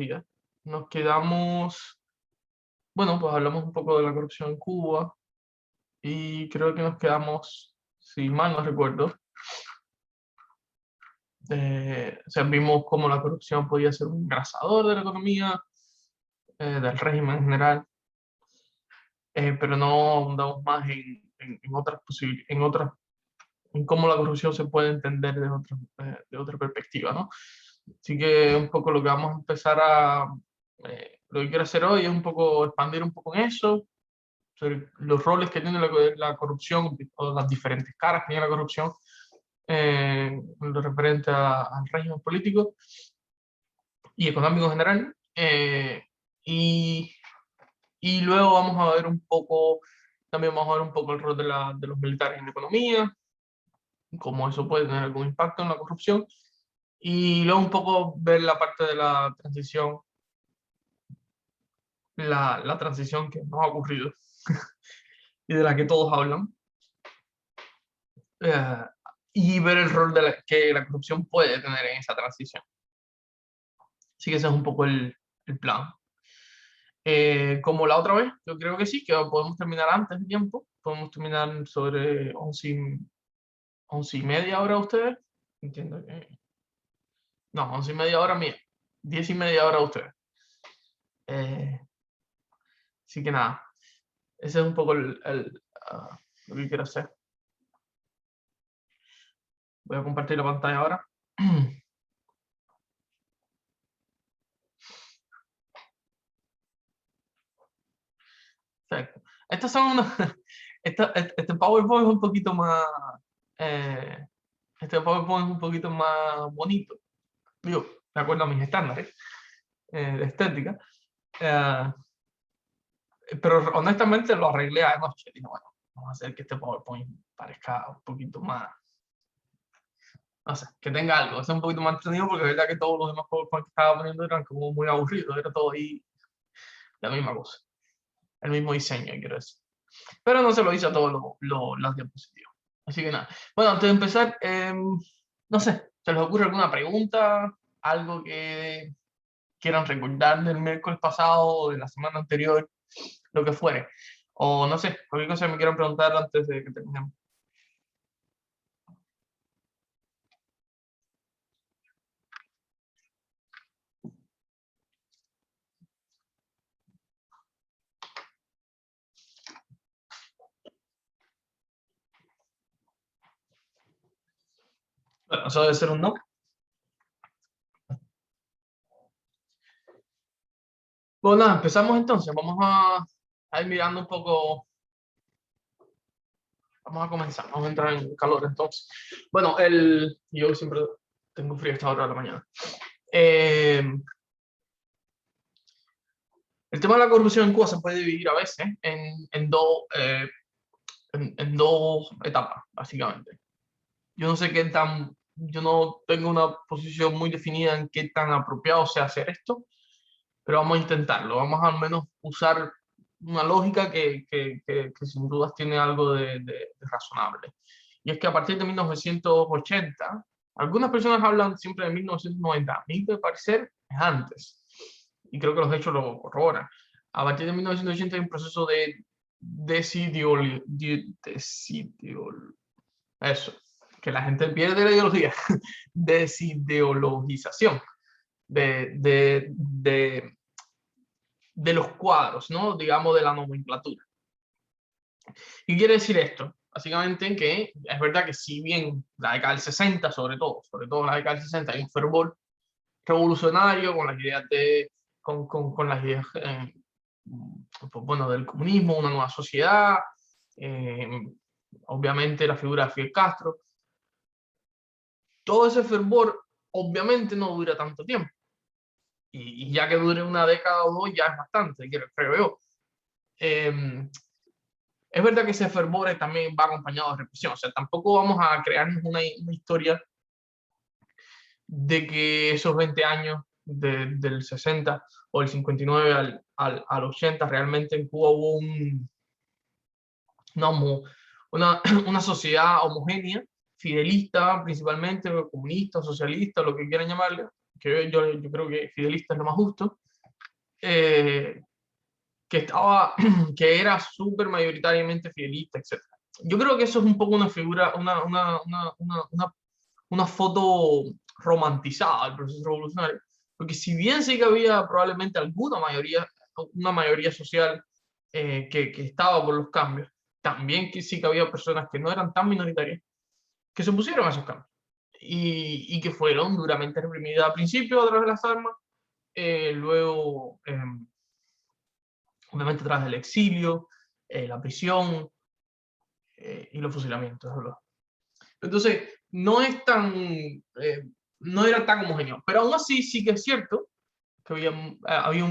ideología. Nos quedamos, bueno, pues hablamos un poco de la corrupción en Cuba y creo que nos quedamos, si mal no recuerdo, o sea, vimos cómo la corrupción podía ser un engrasador de la economía, del régimen en general, pero no ahondamos más en otras en cómo la corrupción se puede entender de otra perspectiva, ¿no? Así que un poco lo que vamos a empezar lo que quiero hacer hoy es un poco expandir un poco en eso, sobre los roles que tiene la corrupción, o las diferentes caras que tiene la corrupción, en lo referente al régimen político y económico en general. Y, y luego vamos a ver un poco, también vamos a ver un poco el rol de los militares en la economía, cómo eso puede tener algún impacto en la corrupción, y luego un poco ver la parte de la transición, la transición que nos ha ocurrido y de la que todos hablan, eh, y ver el rol que la corrupción puede tener en esa transición. Así que ese es un poco el plan. Como la otra vez, yo creo que sí, que podemos terminar antes de tiempo, podemos terminar sobre 11:30 hora ustedes. Entiendo que... No, 11:30 hora mía, 10:30 hora ustedes. Eh, Así que nada, ese es un poco lo que quiero hacer. Voy a compartir la pantalla ahora. Perfecto. Estas son unos, este PowerPoint es un poquito más, eh, este PowerPoint es un poquito más bonito, digo, de acuerdo a mis estándares de estética. Eh, pero honestamente lo arreglé anoche. Dije, bueno, vamos a hacer que este PowerPoint parezca un poquito más, no sé, que tenga algo, que sea un poquito más entretenido, porque es verdad que todos los demás PowerPoint que estaba poniendo eran como muy aburridos, era todo ahí la misma cosa, el mismo diseño, quiero decir. Pero no se lo hice a todos las diapositivas. Así que nada. Bueno, antes de empezar, no sé, ¿se les ocurre alguna pregunta? ¿Algo que quieran recordar del miércoles pasado o de la semana anterior? Lo que fuere. O no sé, cualquier cosa que me quieran preguntar antes de que terminemos. Bueno, eso debe ser un no. Bueno, nada, empezamos entonces. Vamos a ir mirando un poco. Vamos a comenzar, vamos a entrar en calor entonces. Bueno, yo siempre tengo frío a esta hora de la mañana. Eh, El tema de la corrupción en Cuba se puede dividir a veces en dos etapas, básicamente. Yo no tengo una posición muy definida en qué tan apropiado sea hacer esto, pero vamos a intentarlo. Vamos a al menos usar una lógica que sin dudas tiene algo de razonable. Y es que a partir de 1980, algunas personas hablan siempre de 1990, a mí me parece es antes, y creo que los hechos lo corroboran. A partir de 1980 hay un proceso de eso, que la gente pierde la ideología, desideologización de, de, de, de los cuadros, ¿no? Digamos, de la nomenclatura. ¿Qué quiere decir esto? Básicamente que es verdad que si bien la década del 60, sobre todo la década del 60, hay un fervor revolucionario con las ideas con las ideas pues, bueno, del comunismo, una nueva sociedad, eh, obviamente la figura de Fidel Castro. Todo ese fervor obviamente no dura tanto tiempo. Y ya que dure una década o dos ya es bastante, creo yo. Es verdad que ese fervor también va acompañado de represión. O sea, tampoco vamos a crearnos una historia de que esos 20 años del 60 o el 59 al 80 realmente en Cuba hubo una sociedad homogénea, fidelista principalmente, comunista, socialista, lo que quieran llamarle, que yo creo que fidelista es lo más justo, que era súper mayoritariamente fidelista, etc. Yo creo que eso es un poco una figura, una foto romantizada del proceso revolucionario, porque si bien sí que había probablemente una mayoría social que estaba por los cambios, también que sí que había personas que no eran tan minoritarias que se opusieron a esos cambios y que fueron duramente reprimidas al principio a través de las armas, luego obviamente a través del exilio, la prisión y los fusilamientos. Entonces, no era tan homogéneo, pero aún así sí que es cierto que había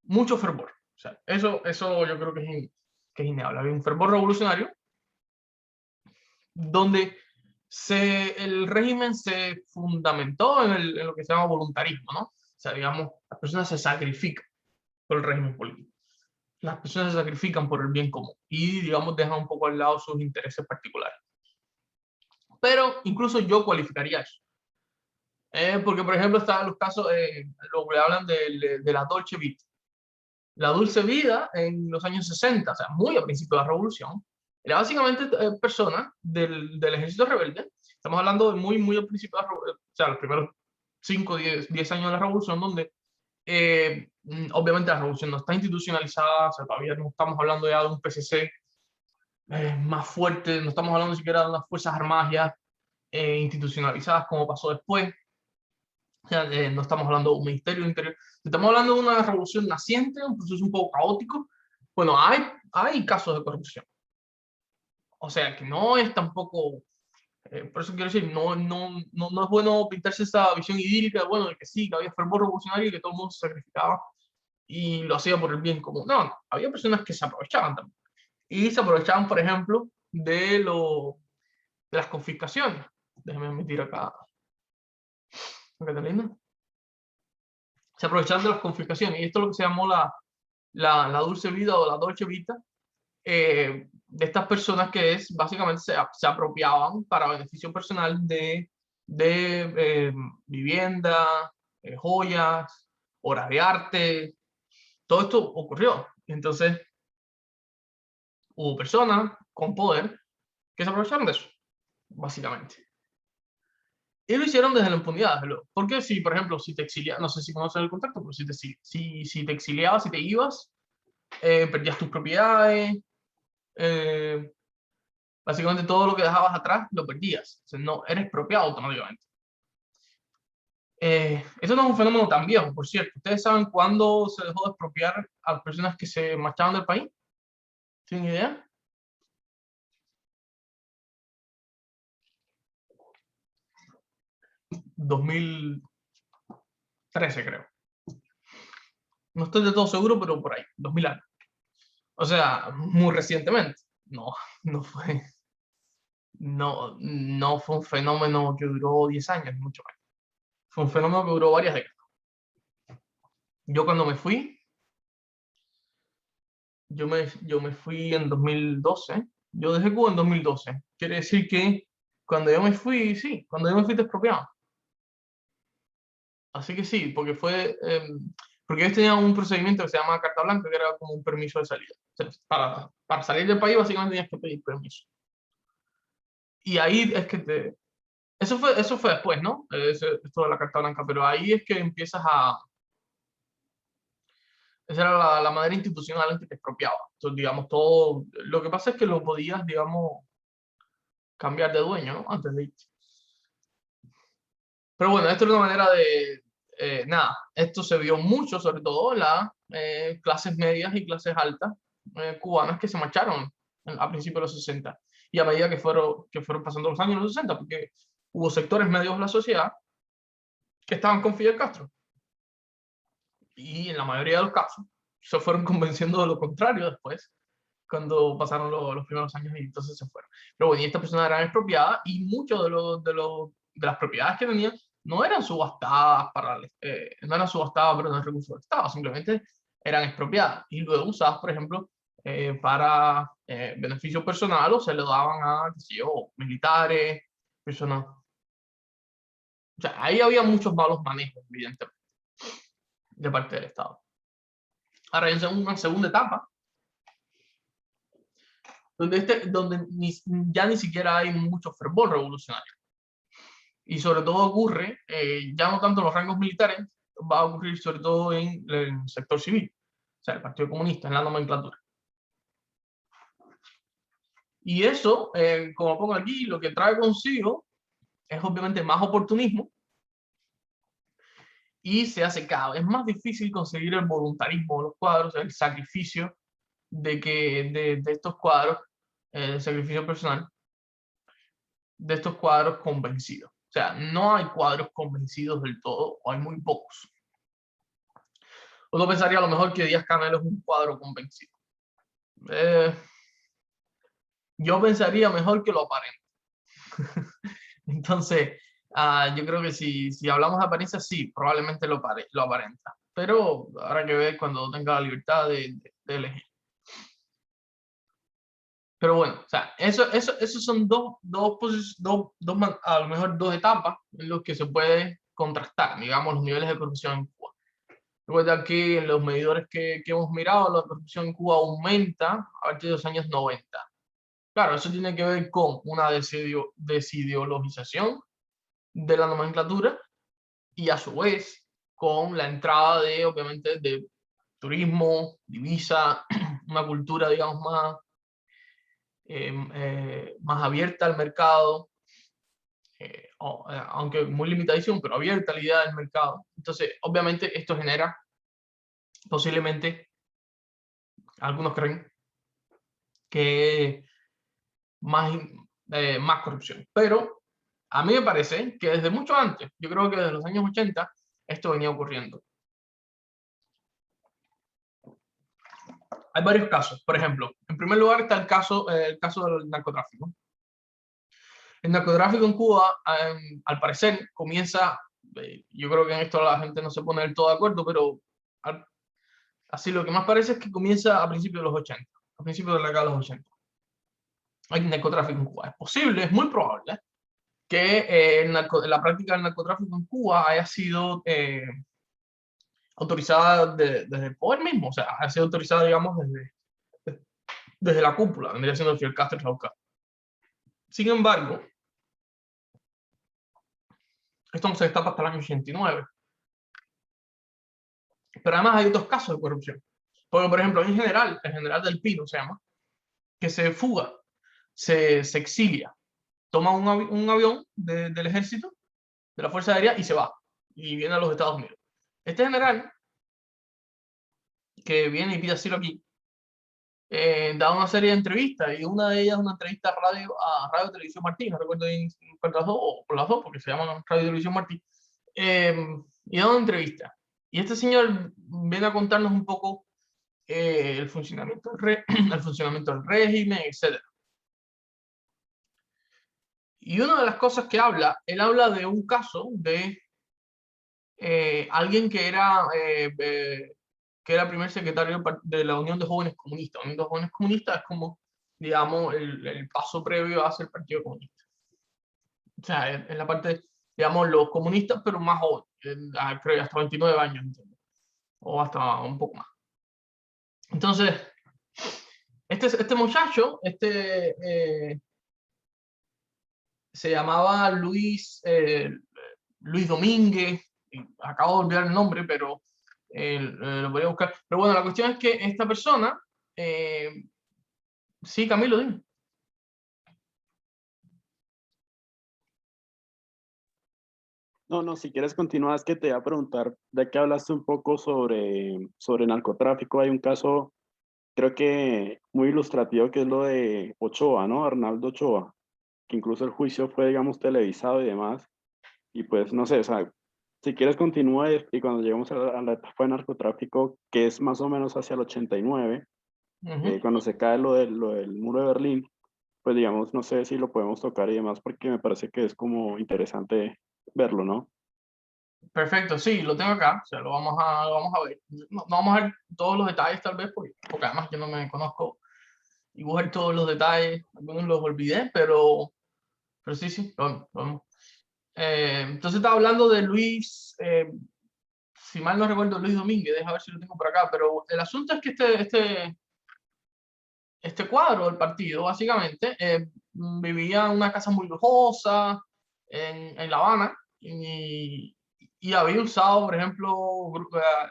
mucho fervor. O sea, eso yo creo que es innegable. Había un fervor revolucionario donde el régimen se fundamentó en lo que se llama voluntarismo, ¿no? O sea, digamos, las personas se sacrifican por el régimen político. Las personas se sacrifican por el bien común y, digamos, dejan un poco al lado sus intereses particulares. Pero incluso yo cualificaría eso. Porque, por ejemplo, están los casos, lo que hablan de la Dolce Vita. La dulce vida en los años 60, o sea, muy a principio de la revolución, era básicamente personas del ejército rebelde. Estamos hablando de muy al principio de la revolución, o sea, los primeros 5, 10 años de la revolución, donde obviamente la revolución no está institucionalizada, o sea, todavía no estamos hablando ya de un PCC más fuerte, no estamos hablando siquiera de unas fuerzas armadas ya institucionalizadas como pasó después. O sea, no estamos hablando de un ministerio del interior, estamos hablando de una revolución naciente, un proceso un poco caótico. Bueno, hay casos de corrupción. O sea, que no es tampoco, por eso quiero decir, no es bueno pintarse esa visión idílica de, bueno, de que sí, que había fervor revolucionario y que todo el mundo se sacrificaba y lo hacía por el bien común. No, había personas que se aprovechaban también. Y se aprovechaban, por ejemplo, de las confiscaciones. Déjame meter acá, Catalina. Se aprovechaban de las confiscaciones. Y esto es lo que se llamó la dulce vida o la dolce vita de estas personas que básicamente se apropiaban para beneficio personal de vivienda, joyas, obras de arte. Todo esto ocurrió. Entonces, hubo personas con poder que se aprovecharon de eso, básicamente. Y lo hicieron desde la impunidad, porque si, por ejemplo, si te exiliabas, no sé si conoces el contexto, pero si te exiliabas, si te ibas, perdías tus propiedades, eh, básicamente todo lo que dejabas atrás lo perdías, o sea, no eres expropiado automáticamente. Esto no es un fenómeno tan viejo, por cierto. ¿Ustedes saben cuándo se dejó de expropiar a las personas que se marchaban del país? ¿Tienen idea? ...2013, creo. No estoy de todo seguro, pero por ahí, 2000 años. O sea, muy recientemente. No, no fue, no fue un fenómeno que duró 10 años, mucho más. Fue un fenómeno que duró varias décadas. Yo cuando me fui, yo me fui en 2012. Yo dejé Cuba en 2012. Quiere decir que cuando yo me fui, sí, cuando yo me fui te expropiaban. Así que sí, porque ellos tenían un procedimiento que se llama carta blanca, que era como un permiso de salida. O sea, para salir del país básicamente tenías que pedir permiso. Y ahí es que eso fue después, ¿no? Esto de la carta blanca, pero ahí es que empiezas esa era la manera institucional en que te expropiaba. Entonces, digamos, todo, lo que pasa es que lo podías, digamos, cambiar de dueño, ¿no? Antes de irte. Pero bueno, esto es una manera nada, esto se vio mucho, sobre todo en las clases medias y clases altas cubanas que se marcharon a principios de los 60. Y a medida que fueron pasando los años de los 60, porque hubo sectores medios de la sociedad que estaban con Fidel Castro. Y en la mayoría de los casos se fueron convenciendo de lo contrario después, cuando pasaron los primeros años y entonces se fueron. Pero bueno, y estas personas eran expropiadas y muchos de las propiedades que tenían no eran subastadas no eran subastadas, pero no recursos del Estado, simplemente eran expropiadas y luego usadas, por ejemplo, para beneficio personal o se le daban a, qué sé yo, militares, personas O sea, ahí había muchos malos manejos, evidentemente, de parte del Estado. Ahora, en una segunda etapa, donde ya ni siquiera hay mucho fervor revolucionario. Y sobre todo ocurre, ya no tanto en los rangos militares, va a ocurrir sobre todo en el sector civil, o sea, el Partido Comunista, en la nomenclatura. Y eso, como pongo aquí, lo que trae consigo es obviamente más oportunismo y se hace cada vez más difícil conseguir el voluntarismo de los cuadros, el sacrificio de estos cuadros, el sacrificio personal de estos cuadros convencidos. O sea, no hay cuadros convencidos del todo, o hay muy pocos. Uno pensaría a lo mejor que Díaz-Canel es un cuadro convencido. Yo pensaría mejor que lo aparente. Entonces, yo creo que si hablamos de apariencia, sí, probablemente lo aparenta. Pero habrá que ver cuando tenga la libertad de elegir. Pero bueno, o sea, eso son a lo mejor dos etapas en las que se puede contrastar, digamos, los niveles de corrupción en Cuba. Recuerda que en los medidores que hemos mirado, la corrupción en Cuba aumenta a partir de los años 90. Claro, eso tiene que ver con una desideologización de la nomenclatura y a su vez con la entrada obviamente, de turismo, divisa, una cultura, digamos, más abierta al mercado, aunque muy limitadísimo, pero abierta a la idea del mercado. Entonces, obviamente, esto genera posiblemente, algunos creen, que más corrupción. Pero a mí me parece que desde mucho antes, yo creo que desde los años 80, esto venía ocurriendo. Hay varios casos. Por ejemplo, en primer lugar está el caso del narcotráfico. El narcotráfico en Cuba, al parecer, comienza, yo creo que en esto la gente no se pone del todo de acuerdo, pero así lo que más parece es que comienza a principios de los 80, a principios de la década de los 80. Hay narcotráfico en Cuba. Es posible, es muy probable que la práctica del narcotráfico en Cuba haya sido autorizada desde el poder mismo, o sea, haya sido autorizada, digamos, desde la cúpula, vendría siendo Fidel Castro y Raúl Castro. Sin embargo, esto no se destapa hasta el año 89. Pero además hay otros casos de corrupción. Porque, por ejemplo, hay un general, el general del Pino se llama, que se fuga, se exilia, toma un avión del ejército, de la Fuerza Aérea, y se va. Y viene a los Estados Unidos. Este general, que viene y pide asilo aquí, da una serie de entrevistas, y una de ellas es una entrevista a Radio Televisión Martí, no recuerdo bien por las dos, o por las dos, porque se llaman Radio Televisión Martí, y da una entrevista. Y este señor viene a contarnos un poco el funcionamiento el funcionamiento del régimen, etc. Y una de las cosas que él habla de un caso de alguien que era primer secretario de la Unión de Jóvenes Comunistas. La Unión de Jóvenes Comunistas es como, digamos, el paso previo a ser Partido Comunista. O sea, en la parte, digamos, los comunistas, pero más jóvenes, creo hasta 29 años, ¿entiendes? O hasta un poco más. Entonces, este muchacho, se llamaba Luis Domínguez, acabo de olvidar el nombre, pero lo voy a buscar. Pero bueno, la cuestión es que esta persona, sí, Camilo, dime. No, si quieres continuar, es que te iba a preguntar, de que hablaste un poco sobre narcotráfico, hay un caso, creo que muy ilustrativo, que es lo de Ochoa, ¿no? Arnaldo Ochoa, que incluso el juicio fue, digamos, televisado y demás, y pues, no sé, o sea, si quieres continúa y cuando lleguemos a la etapa de narcotráfico, que es más o menos hacia el 89, cuando se cae lo del muro de Berlín, pues digamos, no sé si lo podemos tocar y demás, porque me parece que es como interesante verlo, ¿no? Perfecto, sí, lo tengo acá, o sea, lo vamos a ver. No vamos a ver todos los detalles tal vez, porque además yo no me conozco y voy a ver todos los detalles, algunos los olvidé, pero sí, vamos. Entonces estaba hablando de Luis, si mal no recuerdo, Luis Domínguez, deja ver si lo tengo por acá, pero el asunto es que este cuadro del partido, básicamente, vivía en una casa muy lujosa en La Habana y había usado, por ejemplo,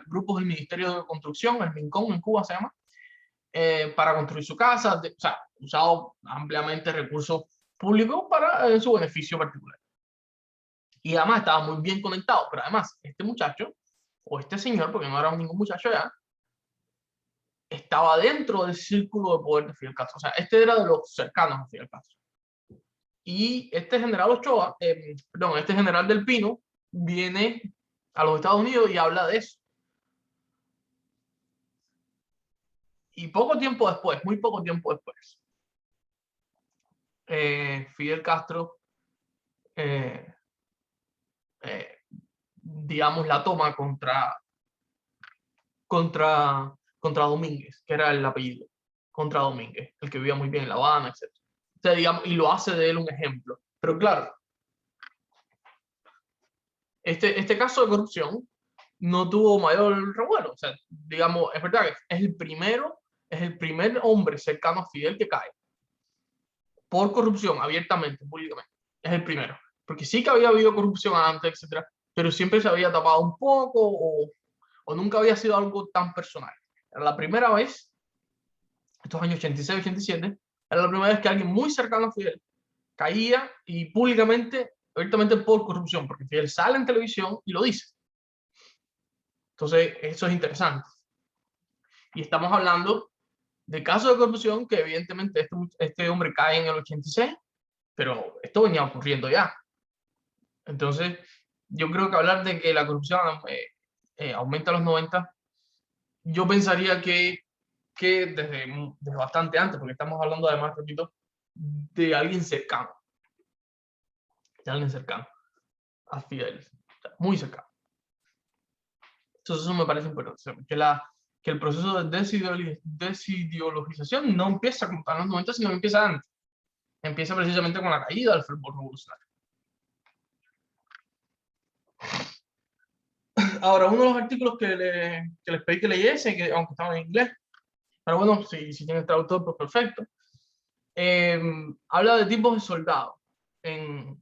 grupos del Ministerio de Construcción, el MINCON en Cuba se llama, para construir su casa, o sea, usado ampliamente recursos públicos para su beneficio particular. Y además estaba muy bien conectado, pero además este muchacho, o este señor, porque no era ningún muchacho ya, estaba dentro del círculo de poder de Fidel Castro. O sea, este era de los cercanos a Fidel Castro. Y este general Ochoa, perdón, este general del Pino, viene a los Estados Unidos y habla de eso. Y poco tiempo después, muy poco tiempo después, Fidel Castro, digamos, la toma contra Domínguez, que era el apellido, contra Domínguez, el que vivía muy bien en La Habana, etc. O sea, digamos, y lo hace de él un ejemplo. Pero claro, este caso de corrupción no tuvo mayor revuelo. O sea, digamos, es verdad que es el primer hombre cercano a Fidel que cae por corrupción, abiertamente, públicamente. Es el primero. Porque sí que había habido corrupción antes, etcétera, pero siempre se había tapado un poco o nunca había sido algo tan personal. Era la primera vez, estos años 86, 87, era la primera vez que alguien muy cercano a Fidel caía y públicamente, abiertamente por corrupción, porque Fidel sale en televisión y lo dice. Entonces, eso es interesante. Y estamos hablando de casos de corrupción que evidentemente este hombre cae en el 86, pero esto venía ocurriendo ya. Entonces, yo creo que hablar de que la corrupción aumenta a los 90, yo pensaría que desde bastante antes, porque estamos hablando además, repito, de alguien cercano a Fidel, o sea, muy cercano. Entonces eso me parece importante, que el proceso de desideologización no empieza como en los 90, sino que empieza antes. Empieza precisamente con la caída del fervor revolucionario. Ahora, uno de los artículos que les pedí que leyese, que, aunque estaban en inglés, pero bueno, si tienen traductor, pues perfecto, habla de tipos de soldados, en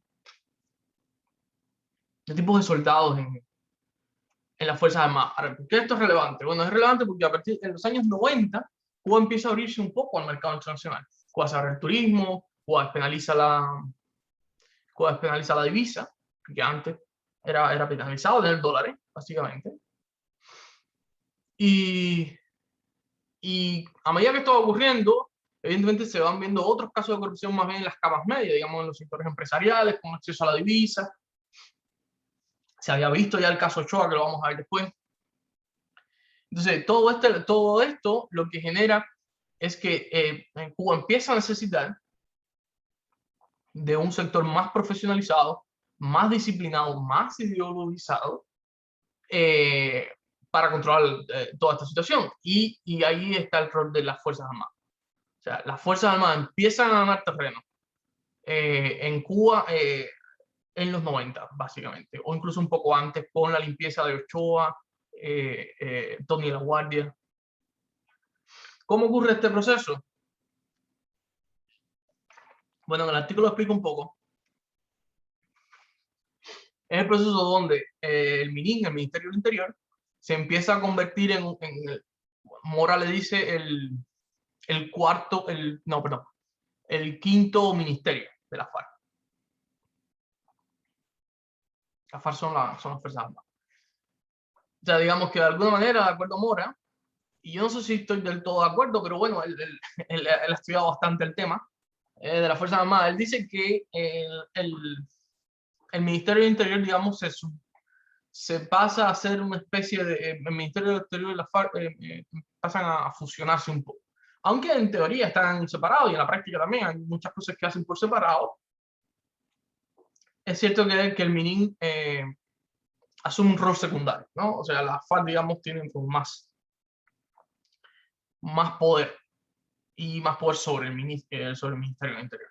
las Fuerzas Armadas. Ahora, ¿por qué esto es relevante? Bueno, es relevante porque a partir de los años 90, Cuba empieza a abrirse un poco al mercado internacional. Cuba se abre el turismo, Cuba despenaliza la divisa, que antes era penalizado tener dólares, básicamente. Y a medida que esto va ocurriendo, evidentemente se van viendo otros casos de corrupción más bien en las capas medias, digamos en los sectores empresariales, con acceso a la divisa. Se había visto ya el caso Ochoa, que lo vamos a ver después. Entonces, todo esto lo que genera es que en Cuba empieza a necesitar de un sector más profesionalizado, más disciplinado, más ideologizado, para controlar toda esta situación. Y ahí está el rol de las Fuerzas Armadas. O sea, las Fuerzas Armadas empiezan a ganar terreno en Cuba en los 90, básicamente, o incluso un poco antes, con la limpieza de Ochoa, Tony La Guardia. ¿Cómo ocurre este proceso? Bueno, en el artículo explico un poco. Es el proceso donde el MININ, el Ministerio del Interior, se empieza a convertir Mora le dice el quinto ministerio de la FARC. Las FARC son las Fuerzas Armadas. O sea, digamos que de alguna manera, de acuerdo a Mora, y yo no sé si estoy del todo de acuerdo, pero bueno, él ha estudiado bastante el tema de las Fuerzas Armadas. Él dice que el Ministerio del Interior, digamos, se pasa a ser una especie de... el Ministerio del Interior y la FARC pasan a fusionarse un poco. Aunque en teoría están separados y en la práctica también hay muchas cosas que hacen por separado, es cierto que el MININ asume un rol secundario, ¿no? O sea, las FARC, digamos, tienen como más poder y más poder sobre el Ministerio del Interior.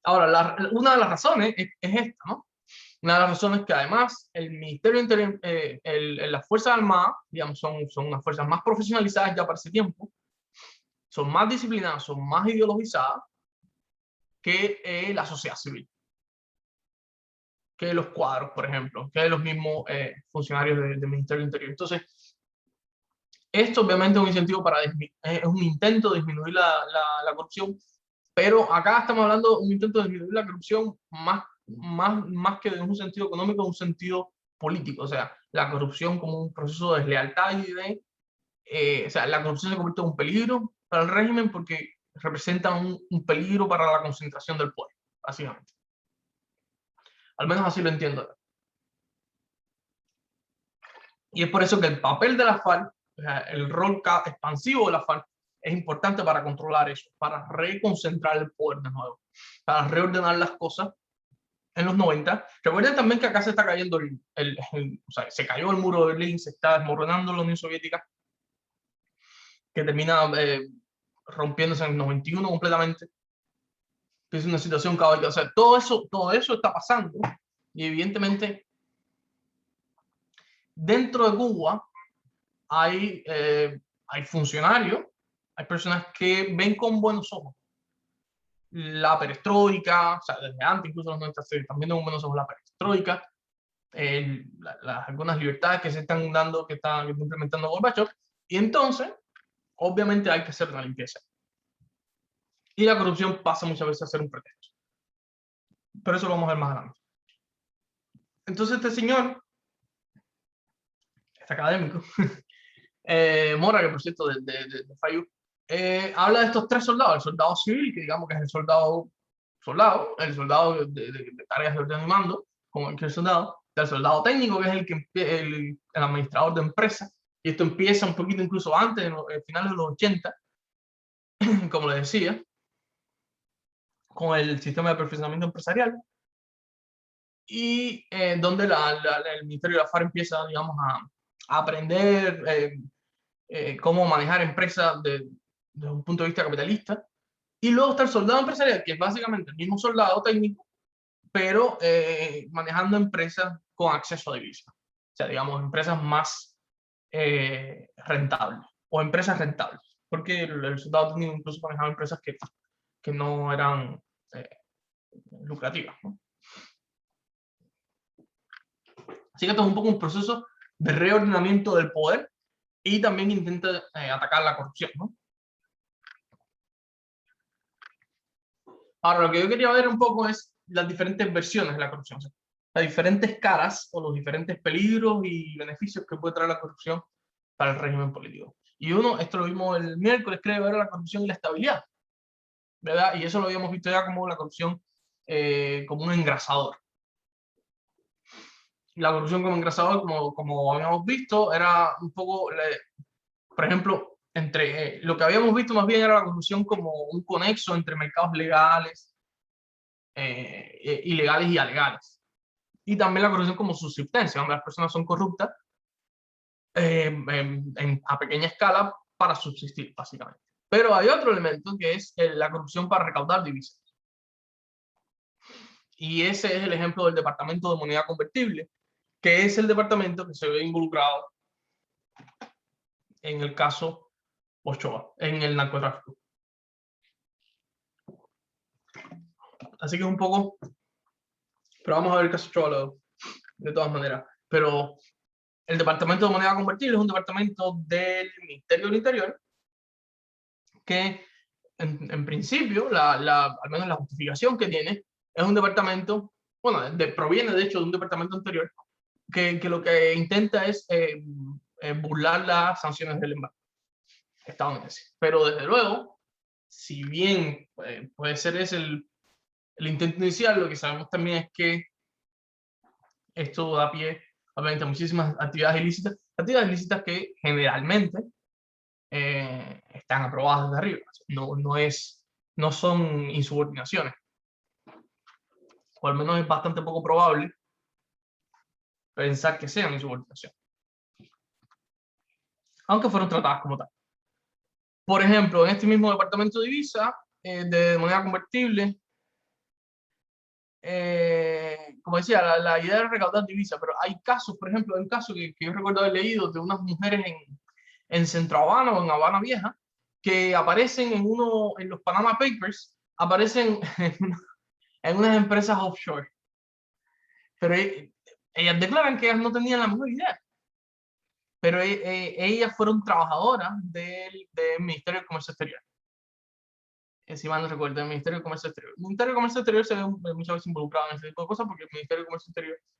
Ahora, una de las razones es esta, ¿no? Una de las razones es que además el Ministerio del Interior, las Fuerzas Armadas, digamos, son unas fuerzas más profesionalizadas ya para ese tiempo, son más disciplinadas, son más ideologizadas que la sociedad civil, que los cuadros, por ejemplo, que los mismos funcionarios del Ministerio del Interior. Entonces, esto obviamente es un incentivo es un intento de disminuir la corrupción, pero acá estamos hablando de un intento de disminuir la corrupción más que de un sentido económico, en un sentido político. O sea, la corrupción como un proceso de deslealtad y o sea, la corrupción se convierte en un peligro para el régimen porque representa un peligro para la concentración del poder, básicamente. Al menos así lo entiendo. Y es por eso que el papel de la FARC, o sea, el rol expansivo de la FARC, es importante para controlar eso, para reconcentrar el poder de nuevo, para reordenar las cosas en los 90. Recuerden también que acá se está cayendo o sea, se cayó el muro de Berlín, se está desmoronando la Unión Soviética, que termina rompiéndose en el 91 completamente, que es una situación caótica. O sea, todo eso está pasando y evidentemente dentro de Cuba hay funcionarios, hay personas que ven con buenos ojos la perestroika, o sea, desde antes, incluso los 90, también ven con buenos ojos la perestroika, algunas libertades que se están dando, que está implementando Gorbachev, y entonces, obviamente hay que hacer una limpieza. Y la corrupción pasa muchas veces a ser un pretexto. Pero eso lo vamos a ver más adelante. Entonces este señor, este académico, Mora, que por cierto de Fayú, habla de estos tres soldados: el soldado civil, que digamos que es el soldado, el soldado de tareas de orden y mando, como cualquier soldado; del soldado técnico, que es el administrador de empresas, y esto empieza un poquito incluso antes, en finales de los 80, como les decía, con el sistema de perfeccionamiento empresarial, y donde el Ministerio de la FARC empieza, digamos, a aprender cómo manejar empresas desde un punto de vista capitalista. Y luego está el soldado empresarial, que es básicamente el mismo soldado técnico, pero manejando empresas con acceso a divisas. O sea, digamos, empresas más rentables, o empresas rentables, porque el soldado técnico incluso manejaba empresas que no eran lucrativas, ¿no? Así que esto es un poco un proceso de reordenamiento del poder y también intenta atacar la corrupción, ¿no? Ahora, lo que yo quería ver un poco es las diferentes versiones de la corrupción, o sea, las diferentes caras o los diferentes peligros y beneficios que puede traer la corrupción para el régimen político. Y esto lo vimos el miércoles, creo, era la corrupción y la estabilidad, ¿verdad? Y eso lo habíamos visto ya como la corrupción como un engrasador. La corrupción como engrasador, como habíamos visto, era un poco, por ejemplo, entre lo que habíamos visto más bien era la corrupción como un conexo entre mercados legales, ilegales y alegales. Y también la corrupción como subsistencia, donde las personas son corruptas a pequeña escala para subsistir, básicamente. Pero hay otro elemento que es la corrupción para recaudar divisas. Y ese es el ejemplo del Departamento de Moneda Convertible, que es el departamento que se ve involucrado en el caso Ochoa, en el narcotráfico. Así que es un poco, pero vamos a ver el caso Ochoa luego, de todas maneras. Pero el Departamento de Moneda Convertible es un departamento del Ministerio del Interior que, en principio, al menos la justificación que tiene, es un departamento, bueno, proviene de hecho de un departamento anterior, que lo que intenta es burlar las sanciones del embargo estadounidense. Pero desde luego, si bien puede ser ese el intento inicial, lo que sabemos también es que esto da pie obviamente a muchísimas actividades ilícitas que generalmente están aprobadas desde arriba. No son insubordinaciones, o al menos es bastante poco probable pensar que sean insubordinaciones, aunque fueron tratadas como tal. Por ejemplo, en este mismo departamento de divisa, de moneda convertible, como decía, la idea era recaudar divisa, pero hay casos, por ejemplo, hay un caso que yo recuerdo haber leído de unas mujeres en Centro Habana o en Habana Vieja, que aparecen en los Panama Papers, aparecen en unas empresas offshore. Pero ellas declaran que ellas no tenían la menor idea. Pero ellas fueron trabajadoras del Ministerio de Comercio Exterior. Si mal no recuerdo, el Ministerio de Comercio Exterior. El Ministerio de Comercio Exterior se ve muchas veces involucrado en ese tipo de cosas porque el Ministerio de Comercio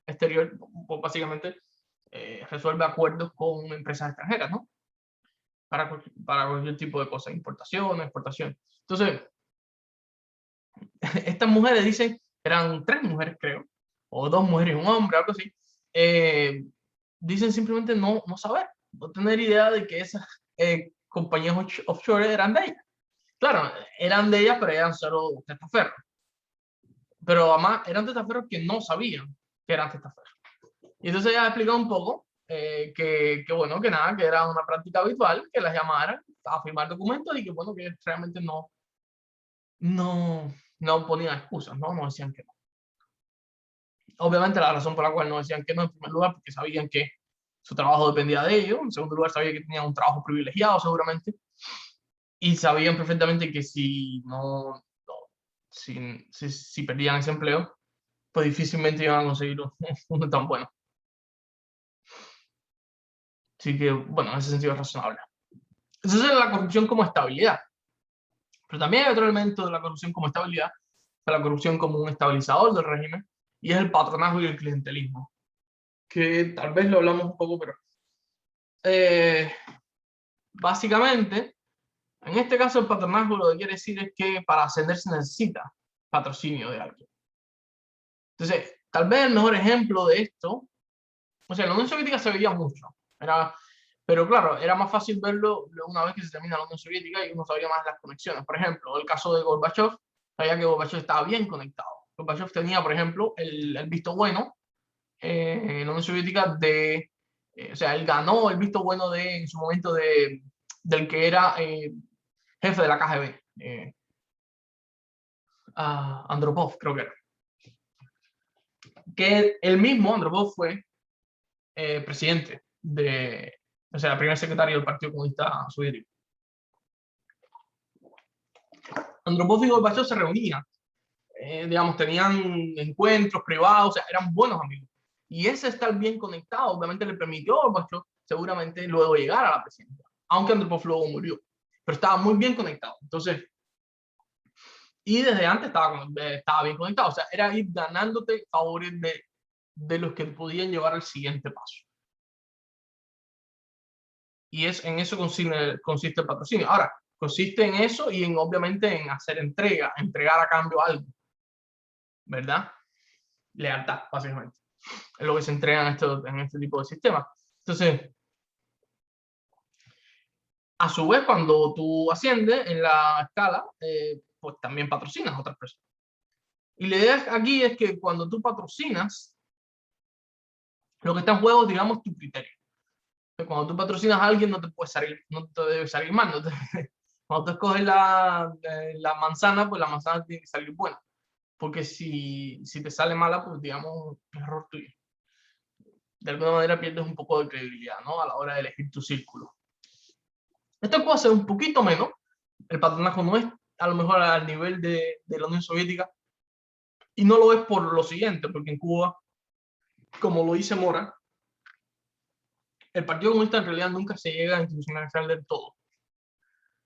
Exterior pues, básicamente resuelve acuerdos con empresas extranjeras, ¿no? Para cualquier tipo de cosas, importación, exportación. Entonces, estas mujeres dicen, eran 3 mujeres creo, o 2 mujeres y un hombre, algo así, dicen simplemente no saber, no tener idea de que esas compañías offshore eran de ellas. Claro, eran de ellas, pero eran solo testaferros. Pero además eran testaferros que no sabían que eran testaferros. Y entonces ella ha explicado un poco bueno, que nada, que era una práctica habitual, que las llamaran a firmar documentos y que bueno, que realmente no ponían excusas, no decían que no. Obviamente la razón por la cual no decían que no, en primer lugar, porque sabían que su trabajo dependía de ellos, en segundo lugar, sabían que tenían un trabajo privilegiado seguramente, y sabían perfectamente que si si perdían ese empleo, pues difícilmente iban a conseguir uno tan bueno. Así que, bueno, en ese sentido es razonable. Eso es la corrupción como estabilidad. Pero también hay otro elemento de la corrupción como estabilidad, de la corrupción como un estabilizador del régimen, y es el patronazgo y el clientelismo, que tal vez lo hablamos un poco, pero básicamente, en este caso el patronazgo lo que quiere decir es que para ascender se necesita patrocinio de alguien. Entonces, tal vez el mejor ejemplo de esto, o sea, en la Unión Soviética se veía mucho, pero claro, era más fácil verlo una vez que se termina la Unión Soviética y uno sabía más las conexiones. Por ejemplo, el caso de Gorbachev, sabía que Gorbachev estaba bien conectado. Gorbachev tenía, por ejemplo, el visto bueno en la Unión Soviética o sea, él ganó el visto bueno en su momento del que era jefe de la KGB, Andropov, creo que era. Que él mismo, Andropov, fue presidente o sea, el primer secretario del Partido Comunista Soviético. Andropov y Gorbachev se reunían, digamos, tenían encuentros privados, o sea, eran buenos amigos. Y ese estar bien conectado, obviamente, le permitió a Gorbachev seguramente luego llegar a la presidencia, aunque Andropov luego murió, pero estaba muy bien conectado. Entonces, y desde antes estaba bien conectado, o sea, era ir ganándote favores de los que podían llevar al siguiente paso. Y en eso consiste el patrocinio. Ahora, consiste en eso y obviamente en hacer entregar a cambio algo, ¿verdad? Lealtad, básicamente. Es lo que se entrega en este tipo de sistemas. Entonces, a su vez, cuando tú asciendes en la escala, pues también patrocinas a otras personas. Y la idea aquí es que cuando tú patrocinas, lo que está en juego es, digamos, tu criterio. Cuando tú patrocinas a alguien no te debe salir mal. Cuando tú escoges la manzana, pues la manzana tiene que salir buena. Porque si te sale mala, pues digamos, es error tuyo. De alguna manera pierdes un poco de credibilidad, ¿no? A la hora de elegir tu círculo. Esto puede ser un poquito menos. El patronazgo no es a lo mejor al nivel de la Unión Soviética. Y no lo es por lo siguiente, porque en Cuba, como lo dice Mora, el Partido Comunista en realidad nunca se llega a institucionalizar del todo.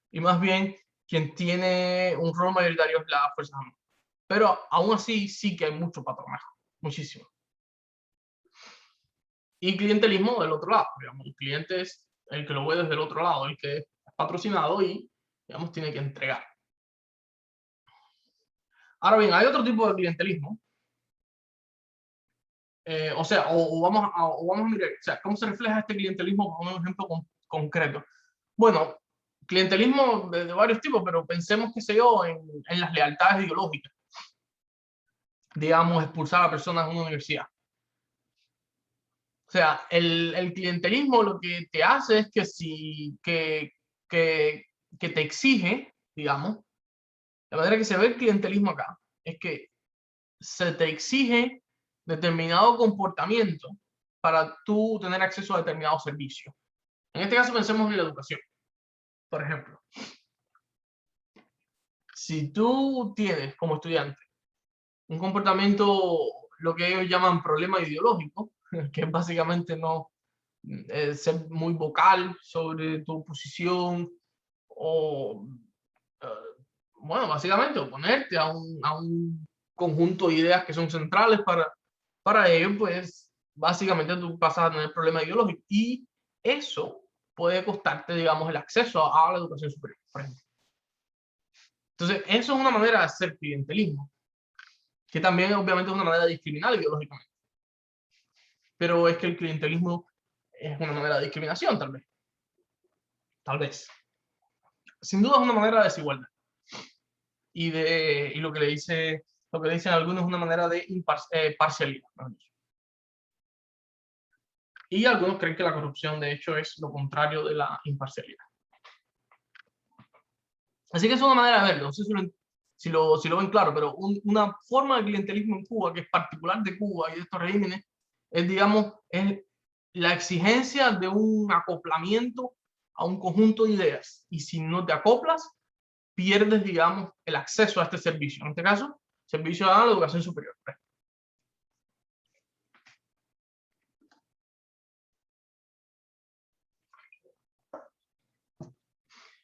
Y más bien, quien tiene un rol mayoritario es la Fuerza Armada. Pero aún así sí que hay mucho patronazgo, muchísimo. Y clientelismo del otro lado, digamos, el cliente es el que lo ve desde el otro lado, el que es patrocinado y, digamos, tiene que entregar. Ahora bien, hay otro tipo de clientelismo, o sea, vamos a mirar, o sea, ¿cómo se refleja este clientelismo? Por un ejemplo concreto. Bueno, clientelismo de varios tipos, pero pensemos, qué sé yo, en las lealtades ideológicas. Digamos, expulsar a personas de una universidad. O sea, el clientelismo lo que te hace es que te exige, digamos, la manera que se ve el clientelismo acá, es que se te exige determinado comportamiento para tú tener acceso a determinados servicios. En este caso pensemos en la educación. Por ejemplo, si tú tienes como estudiante un comportamiento, lo que ellos llaman problema ideológico, que es básicamente no ser muy vocal sobre tu posición o, bueno, básicamente oponerte a un conjunto de ideas que son centrales para ellos, pues básicamente tú pasas a tener problemas ideológicos y eso puede costarte, digamos, el acceso a la educación superior, por ejemplo. Entonces, eso es una manera de hacer clientelismo, que también obviamente es una manera de discriminar ideológicamente. Pero es que el clientelismo es una manera de discriminación, tal vez. Tal vez. Sin duda es una manera de desigualdad. Y lo que le dicen algunos es una manera de parcialidad. Y algunos creen que la corrupción, de hecho, es lo contrario de la imparcialidad. Así que es una manera de verlo. No sé si lo ven claro, pero una forma de clientelismo en Cuba, que es particular de Cuba y de estos regímenes, es, digamos, es la exigencia de un acoplamiento a un conjunto de ideas. Y si no te acoplas, pierdes, digamos, el acceso a este servicio. En este caso, servicio a la educación superior.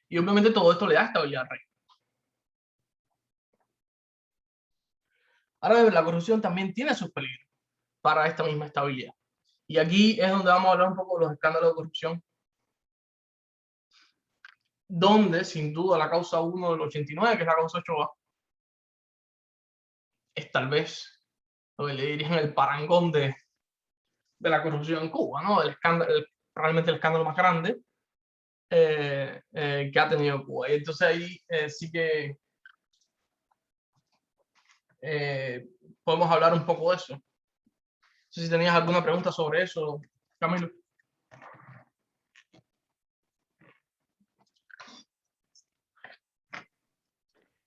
Y obviamente todo esto le da estabilidad al rey. Ahora, la corrupción también tiene sus peligros para esta misma estabilidad. Y aquí es donde vamos a hablar un poco de los escándalos de corrupción, donde sin duda la causa 1 del 89, que es la causa Ochoa, es tal vez lo que le dirían el parangón de la corrupción en Cuba, ¿no? Probablemente el escándalo más grande que ha tenido Cuba. Y entonces ahí sí que podemos hablar un poco de eso. No sé si tenías alguna pregunta sobre eso, Camilo.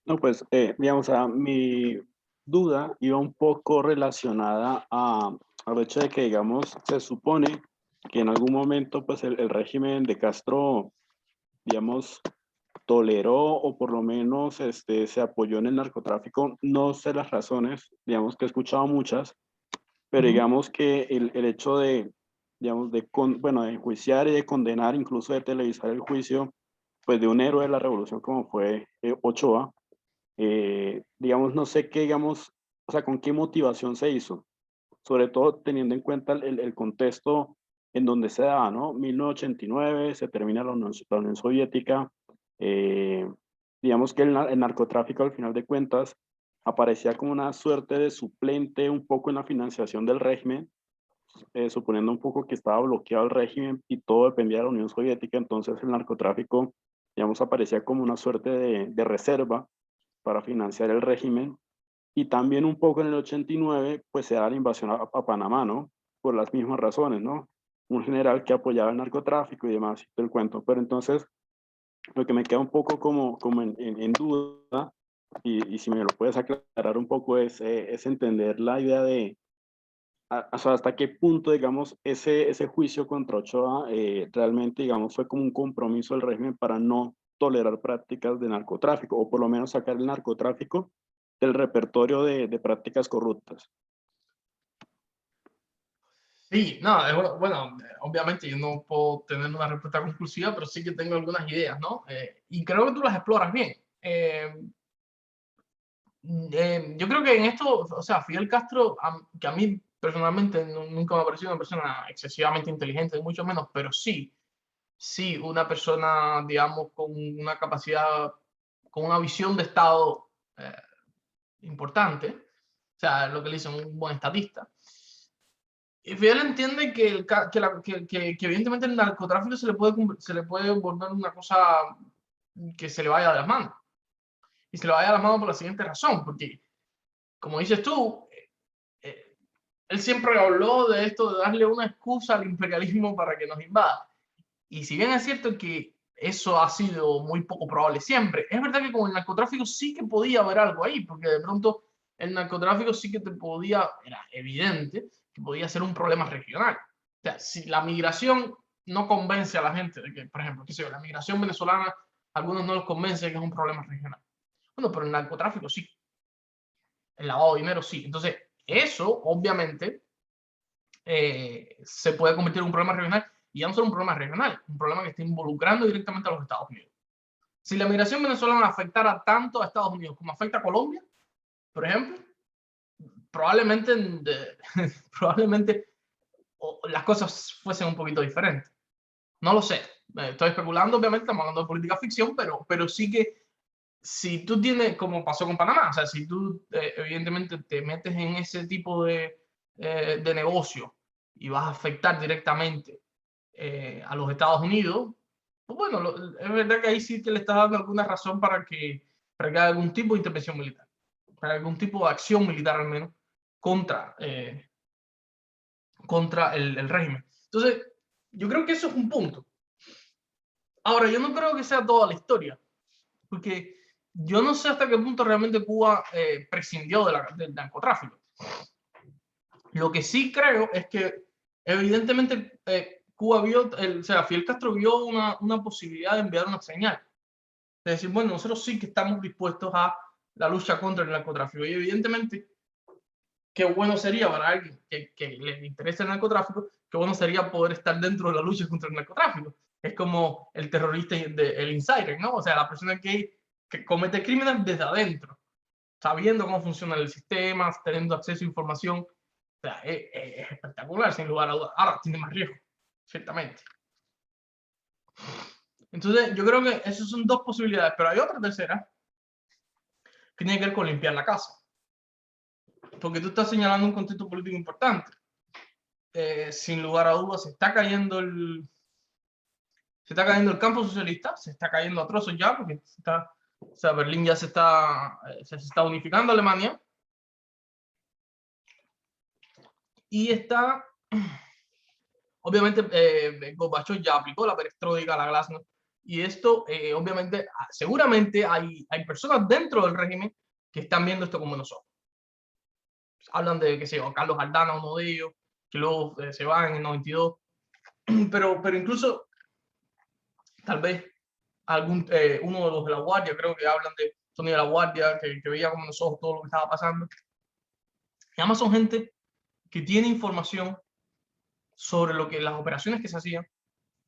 No, pues, digamos, mi duda iba un poco relacionada al hecho de que, digamos, se supone que en algún momento, pues, el régimen de Castro, digamos, toleró o por lo menos se apoyó en el narcotráfico. No sé las razones, digamos que he escuchado muchas, pero digamos que el hecho de, digamos, bueno, de enjuiciar y de condenar, incluso de televisar el juicio, pues, de un héroe de la revolución como fue Ochoa, digamos, no sé qué, digamos, o sea, con qué motivación se hizo, sobre todo teniendo en cuenta el contexto en donde se da, ¿no? 1989, se termina la Unión Soviética, eh, digamos que el narcotráfico al final de cuentas aparecía como una suerte de suplente un poco en la financiación del régimen, suponiendo un poco que estaba bloqueado el régimen y todo dependía de la Unión Soviética, entonces el narcotráfico, digamos, aparecía como una suerte de reserva para financiar el régimen. Y también un poco en el 89, pues se da la invasión a Panamá, ¿no? Por las mismas razones, ¿no? Un general que apoyaba el narcotráfico y demás, y todo el cuento. Pero entonces, lo que me queda un poco como en duda, y si me lo puedes aclarar un poco, es entender la idea de o sea, hasta qué punto, digamos, ese juicio contra Ochoa realmente, digamos, fue como un compromiso del régimen para no tolerar prácticas de narcotráfico, o por lo menos sacar el narcotráfico del repertorio de prácticas corruptas. Sí, no, bueno, obviamente yo no puedo tener una respuesta conclusiva, pero sí que tengo algunas ideas, ¿no? Y creo que tú las exploras bien. Yo creo que en esto, o sea, Fidel Castro, que a mí personalmente nunca me ha parecido una persona excesivamente inteligente, mucho menos, pero sí, una persona, digamos, con una capacidad, con una visión de Estado importante, o sea, lo que le dicen un buen estadista. Y Fidel entiende que evidentemente el narcotráfico se le puede volver una cosa que se le vaya de las manos. Y se le vaya de las manos por la siguiente razón, porque, como dices tú, eh, él siempre habló de esto, de darle una excusa al imperialismo para que nos invada. Y si bien es cierto que eso ha sido muy poco probable siempre, es verdad que con el narcotráfico sí que podía haber algo ahí, porque de pronto el narcotráfico sí que era evidente que podía ser un problema regional. O sea, si la migración no convence a la gente de que, por ejemplo, qué sé yo, la migración venezolana, a algunos no los convence de que es un problema regional. Bueno, pero el narcotráfico sí. El lavado de dinero sí. Entonces, eso obviamente se puede convertir en un problema regional, y ya no solo un problema regional, un problema que está involucrando directamente a los Estados Unidos. Si la migración venezolana afectara tanto a Estados Unidos como afecta a Colombia, por ejemplo, probablemente, probablemente las cosas fuesen un poquito diferentes. No lo sé. Estoy especulando, obviamente, estamos hablando de política ficción, pero sí que si tú tienes, como pasó con Panamá, o sea, si tú evidentemente te metes en ese tipo de negocio y vas a afectar directamente a los Estados Unidos, pues bueno, es verdad que ahí sí que le estás dando alguna razón para que haya algún tipo de intervención militar, para algún tipo de acción militar al menos contra, contra el régimen. Entonces, yo creo que eso es un punto. Ahora, yo no creo que sea toda la historia, porque yo no sé hasta qué punto realmente Cuba prescindió del narcotráfico. Lo que sí creo es que evidentemente Cuba vio, o sea, Fidel Castro vio una posibilidad de enviar una señal. De decir, bueno, nosotros sí que estamos dispuestos a la lucha contra el narcotráfico. Y evidentemente, qué bueno sería para alguien que le interese el narcotráfico, qué bueno sería poder estar dentro de la lucha contra el narcotráfico. Es como el terrorista, el insider, ¿no? O sea, la persona que comete crímenes desde adentro, sabiendo cómo funciona el sistema, teniendo acceso a información. O sea, es espectacular, sin lugar a dudas. Ahora, tiene más riesgo, ciertamente. Entonces, yo creo que esas son dos posibilidades, pero hay otra tercera que tiene que ver con limpiar la casa. Porque tú estás señalando un contexto político importante. Sin lugar a dudas, se está cayendo el campo socialista, se está cayendo a trozos ya, porque o sea, Berlín ya se está unificando a Alemania. Y está, obviamente, Gorbachev ya aplicó la perestroika, la glasnost, y esto, obviamente, seguramente hay personas dentro del régimen que están viendo esto como nosotros. Hablan de, qué sé yo, Carlos Aldana, uno de ellos, que luego se va en el 92, pero incluso, tal vez, uno de los de la Guardia, creo que hablan de Tony de la Guardia, que veía como nosotros todo lo que estaba pasando. Y además son gente que tiene información sobre las operaciones que se hacían,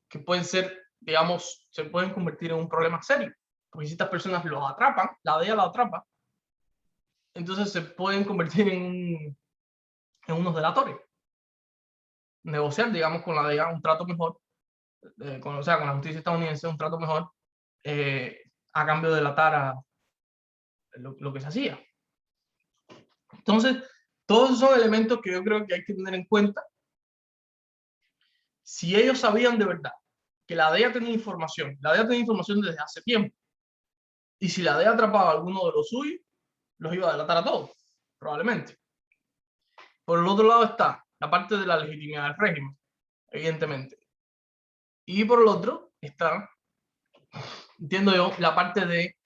que pueden ser, digamos, se pueden convertir en un problema serio. Porque si estas personas los atrapan, la DEA la atrapa, entonces se pueden convertir en unos delatores. Negociar, digamos, con la DEA un trato mejor, o sea, con la justicia estadounidense un trato mejor, a cambio de delatar a lo que se hacía. Entonces, todos esos son elementos que yo creo que hay que tener en cuenta. Si ellos sabían de verdad que la DEA tenía información desde hace tiempo, y si la DEA atrapaba a alguno de los suyos, los iba a delatar a todos, probablemente. Por el otro lado está la parte de la legitimidad del régimen, evidentemente. Y por el otro está, entiendo yo, la parte de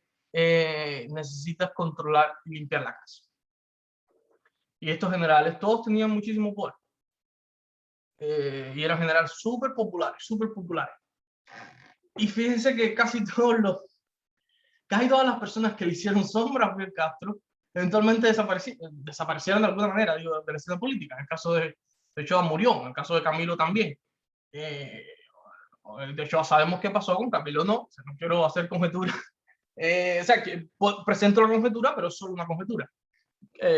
necesitas controlar y limpiar la casa. Y estos generales, todos tenían muchísimo poder. Y eran generales súper populares, súper populares. Y fíjense que casi todas las personas que le hicieron sombra a Fidel Castro eventualmente desaparecieron de alguna manera, digo, de la escena política. En el caso de Ochoa murió, en el caso de Camilo también. De hecho, sabemos qué pasó con Camilo, no, o sea, no quiero hacer conjeturas. O sea, que presento la conjetura, pero es solo una conjetura.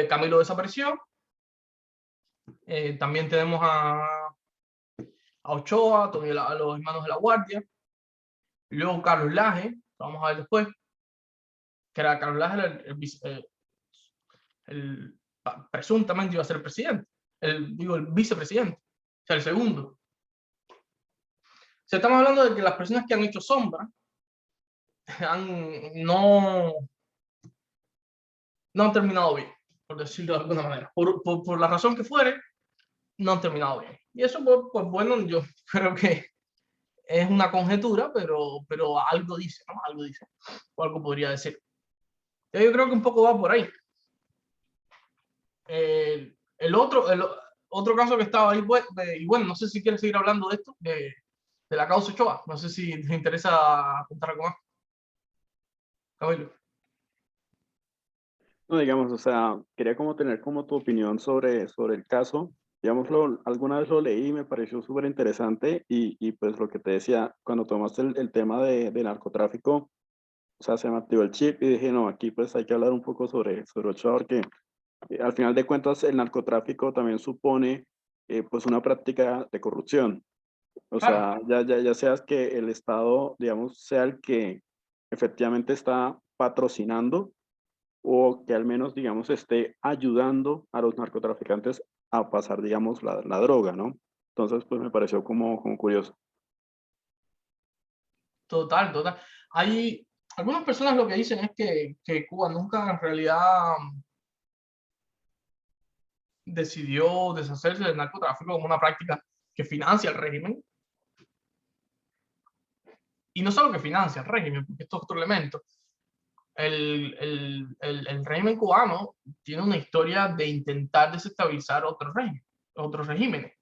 Camilo desapareció. También tenemos a Ochoa, a los hermanos de la Guardia. Y luego Carlos Laje, vamos a ver después, que era Carlos Laje, presuntamente iba a ser el presidente, el vicepresidente, o sea, el segundo. O sea, estamos hablando de que las personas que han hecho sombra no han terminado bien, por decirlo de alguna manera. Por la razón que fuere, no han terminado bien. Y eso, pues bueno, yo creo que es una conjetura, pero algo dice, ¿no? Algo dice, o algo podría decir. Yo creo que un poco va por ahí. el otro caso que estaba ahí, pues, y bueno, no sé si quieres seguir hablando de esto, de la causa Ochoa. No sé si te interesa contar algo más, Camilo. No, digamos, o sea, quería como tener como tu opinión sobre el caso. Digamos, alguna vez lo leí y me pareció súper interesante y pues lo que te decía, cuando tomaste el tema de narcotráfico, o sea, se me activó el chip y dije, no, aquí pues hay que hablar un poco sobre Ochoa porque al final de cuentas el narcotráfico también supone pues una práctica de corrupción. O Claro, sea, ya seas que el Estado, digamos, sea el que efectivamente está patrocinando o que al menos, digamos, esté ayudando a los narcotraficantes a pasar, digamos, la droga, ¿no? Entonces, pues me pareció como curioso. total, total. Hay algunas personas lo que dicen es que Cuba nunca en realidad decidió deshacerse del narcotráfico como una práctica que financia el régimen. Y no solo que financia el régimen, porque esto es otro elemento. El régimen cubano tiene una historia de intentar desestabilizar otros regímenes.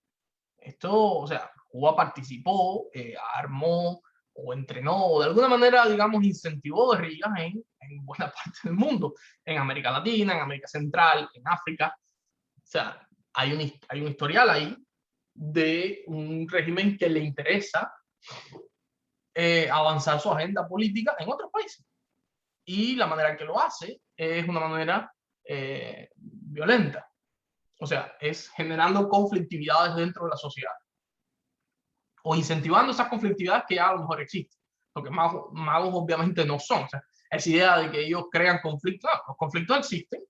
Esto, o sea, Cuba participó, armó o entrenó, o de alguna manera, digamos, incentivó guerrillas en buena parte del mundo, en América Latina, en América Central, en África. O sea, hay un historial ahí de un régimen que le interesa avanzar su agenda política en otros países. Y la manera en que lo hace es una manera violenta. O sea, es generando conflictividades dentro de la sociedad o incentivando esas conflictividades que ya a lo mejor existen. Porque magos obviamente no son. O sea, esa idea de que ellos crean conflictos, no, los conflictos existen.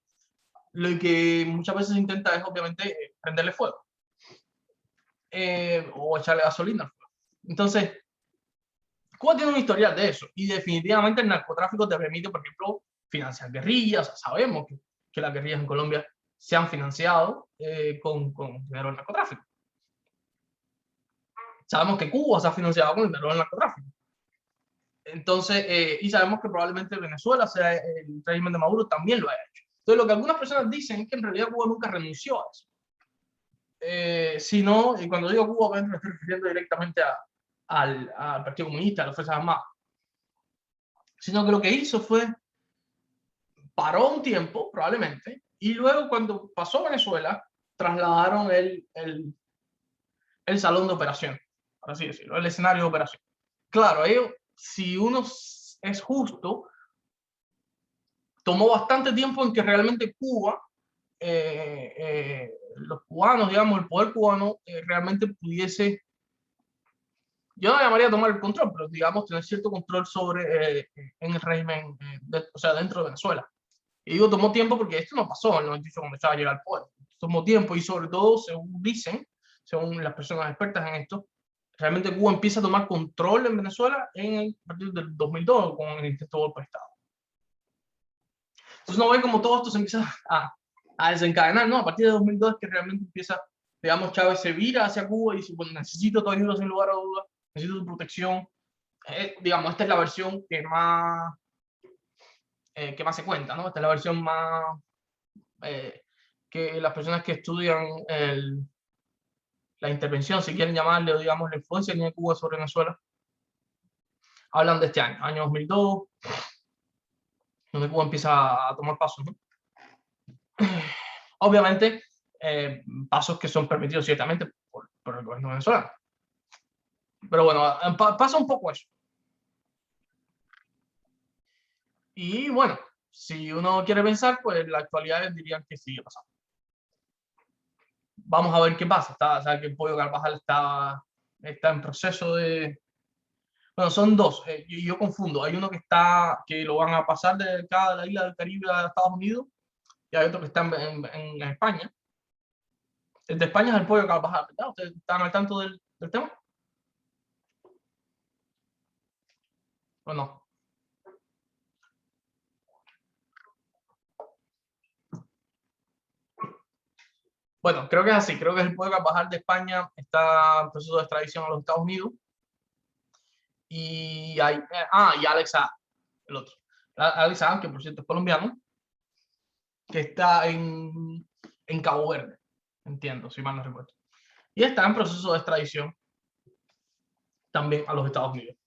Lo que muchas veces se intenta es obviamente prenderle fuego o echarle gasolina al fuego. Entonces, Cuba tiene un historial de eso y definitivamente el narcotráfico te permite, por ejemplo, financiar guerrillas. Sabemos que las guerrillas en Colombia se han financiado con dinero del narcotráfico. Sabemos que Cuba se ha financiado con el dinero del narcotráfico. Entonces, y sabemos que probablemente Venezuela, sea el régimen de Maduro, también lo haya hecho. Entonces, lo que algunas personas dicen es que en realidad Cuba nunca renunció a eso. Sino, y cuando digo Cuba, me estoy refiriendo directamente al Partido Comunista, a las Fuerzas Armadas. Sino que lo que hizo fue paró un tiempo, probablemente, y luego cuando pasó Venezuela, trasladaron el salón de operación, por así decirlo, el escenario de operación. Claro, ellos, si uno es justo, tomó bastante tiempo en que realmente Cuba, los cubanos, digamos, el poder cubano, realmente pudiese, yo no llamaría a tomar el control, pero digamos, tener cierto control sobre, en el régimen, o sea, dentro de Venezuela. Y digo, tomó tiempo porque esto no pasó en el 98 cuando estaba a llegar al poder. Tomó tiempo y sobre todo, según dicen, según las personas expertas en esto, realmente Cuba empieza a tomar control en Venezuela a partir del 2002 con el intento de golpe de Estado. Entonces no ve como todo esto se empieza a desencadenar, ¿no? A partir de 2002 es que realmente empieza, digamos, Chávez se vira hacia Cuba y dice, bueno, necesito tu ayuda sin lugar a dudas, necesito tu protección. Digamos, esta es la versión que más se cuenta, ¿no? Esta es la versión más eh, que las personas que estudian la intervención, si quieren llamarle, o digamos, la influencia de Cuba sobre Venezuela, hablan de este año 2002, donde Cuba empieza a tomar pasos, ¿no? Obviamente, pasos que son permitidos ciertamente por el gobierno venezolano. Pero bueno, pasa un poco eso. Y bueno, si uno quiere pensar, pues la actualidad dirían que sigue pasando. Vamos a ver qué pasa. O sea, que el Pollo Carvajal está en proceso de... Bueno, son dos. Yo confundo. Hay uno que lo van a pasar de acá de la isla del Caribe a Estados Unidos y hay otro que está en España. El de España es el Pollo Carvajal, ¿verdad? ¿Ustedes están al tanto del tema? ¿O no? Bueno, creo que es así. Creo que el Pollo Carvajal de España está en proceso de extradición a los Estados Unidos. Y hay, y Alex Saab, el otro. Alex Saab, que por cierto es colombiano, que está en Cabo Verde, entiendo, si mal no recuerdo. Y está en proceso de extradición también a los Estados Unidos.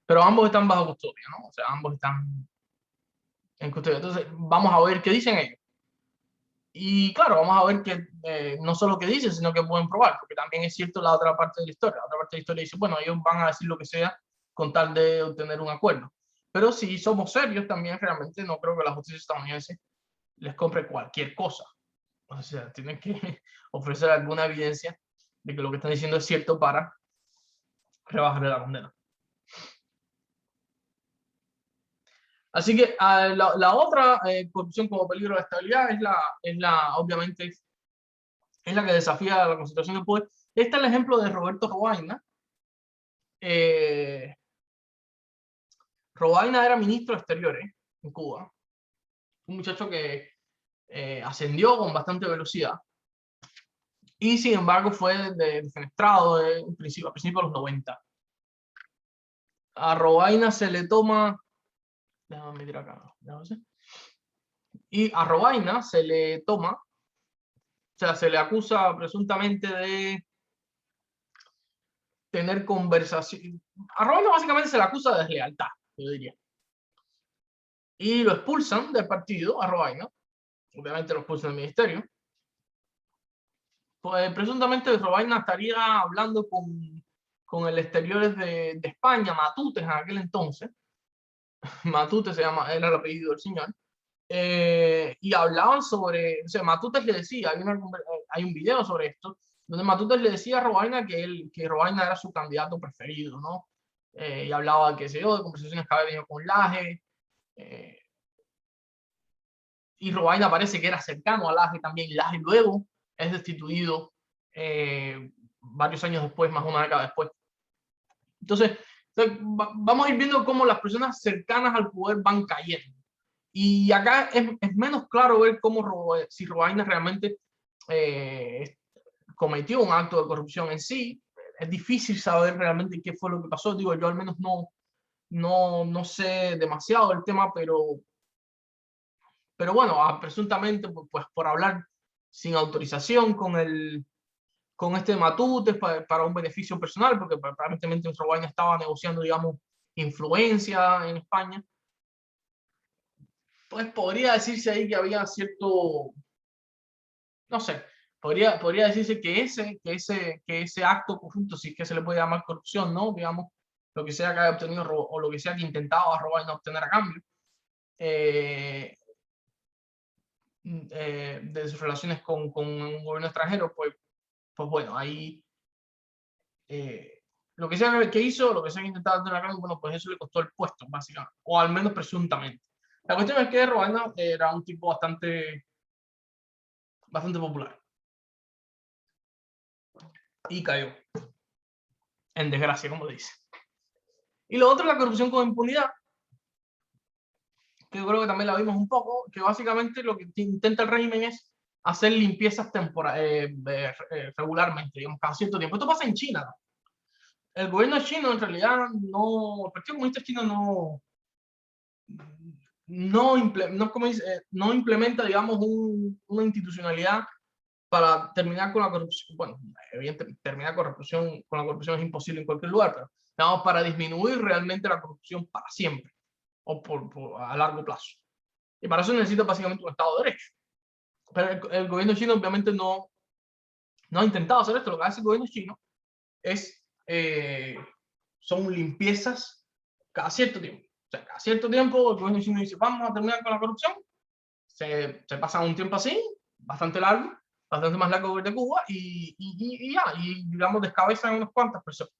Pero ambos están bajo custodia, ¿no? O sea, ambos están en custodia. Entonces, vamos a ver qué dicen ellos. Y claro, vamos a ver que no solo qué dicen, sino que pueden probar, porque también es cierto la otra parte de la historia. La otra parte de la historia dice, bueno, ellos van a decir lo que sea con tal de obtener un acuerdo. Pero si somos serios, también realmente no creo que la justicia estadounidense les compre cualquier cosa. O sea, tienen que ofrecer alguna evidencia de que lo que están diciendo es cierto para rebajarle la condena. Así que la otra corrupción como peligro de la estabilidad obviamente, es la que desafía la concentración del poder. Este es el ejemplo de Roberto Robaina. Robaina era ministro de Exteriores en Cuba. Un muchacho que ascendió con bastante velocidad. Y sin embargo fue defenestrado a principios de los 90. A Robaina se le toma... Déjame meter acá. Y a Robaina se le toma, o sea, se le acusa presuntamente de tener conversación. A Robaina básicamente se le acusa de deslealtad, yo diría. Y lo expulsan del partido, a Robaina. Obviamente lo expulsan del ministerio. Pues presuntamente Robaina estaría hablando con el Exteriores de España, Matutes en aquel entonces. Matute se llama, era el apellido del señor. Y hablaban sobre, o sea, Matutes le decía, hay un video sobre esto, donde Matutes le decía a Robaina que Robaina era su candidato preferido, ¿no? Y hablaba, qué sé yo, de conversaciones que había tenido con Laje. Y Robaina parece que era cercano a Laje también. Laje luego es destituido varios años después, más una década después. Entonces vamos a ir viendo cómo las personas cercanas al poder van cayendo. Y acá es menos claro ver cómo si Robaina realmente cometió un acto de corrupción en sí. Es difícil saber realmente qué fue lo que pasó. Digo, yo al menos no sé demasiado del tema, pero bueno, presuntamente pues por hablar sin autorización con este Matute para un beneficio personal, porque aparentemente Robaina estaba negociando, digamos, influencia en España. Pues podría decirse ahí que había cierto, no sé, podría decirse que ese acto corrupto, si es que se le puede llamar corrupción, ¿no? Digamos, lo que sea que haya obtenido o lo que sea que intentaba robar y no obtener a cambio, de sus relaciones con un gobierno extranjero, pues bueno, ahí lo que sea que hizo, lo que sea que intentaba obtener a cambio, bueno, pues eso le costó el puesto, básicamente, o al menos presuntamente. La cuestión es que Robaina era un tipo bastante popular. Y cayó en desgracia, como dice. Y lo otro es la corrupción con impunidad, que yo creo que también la vimos un poco, que básicamente lo que intenta el régimen es hacer limpiezas regularmente, digamos, cada cierto tiempo. Esto pasa en China, ¿no? El gobierno chino en realidad no, el Partido Comunista Chino no implementa, digamos, una institucionalidad para terminar con la corrupción. Bueno, evidentemente, terminar con la corrupción es imposible en cualquier lugar, pero digamos, para disminuir realmente la corrupción para siempre o a largo plazo. Y para eso necesita básicamente un Estado de Derecho. Pero el gobierno chino obviamente no ha intentado hacer esto. Lo que hace el gobierno chino son limpiezas cada cierto tiempo. O sea, cada cierto tiempo el gobierno chino dice, vamos a terminar con la corrupción. Se pasa un tiempo así, bastante largo, bastante más largo que el de Cuba, y digamos, descabezan unas cuantas personas.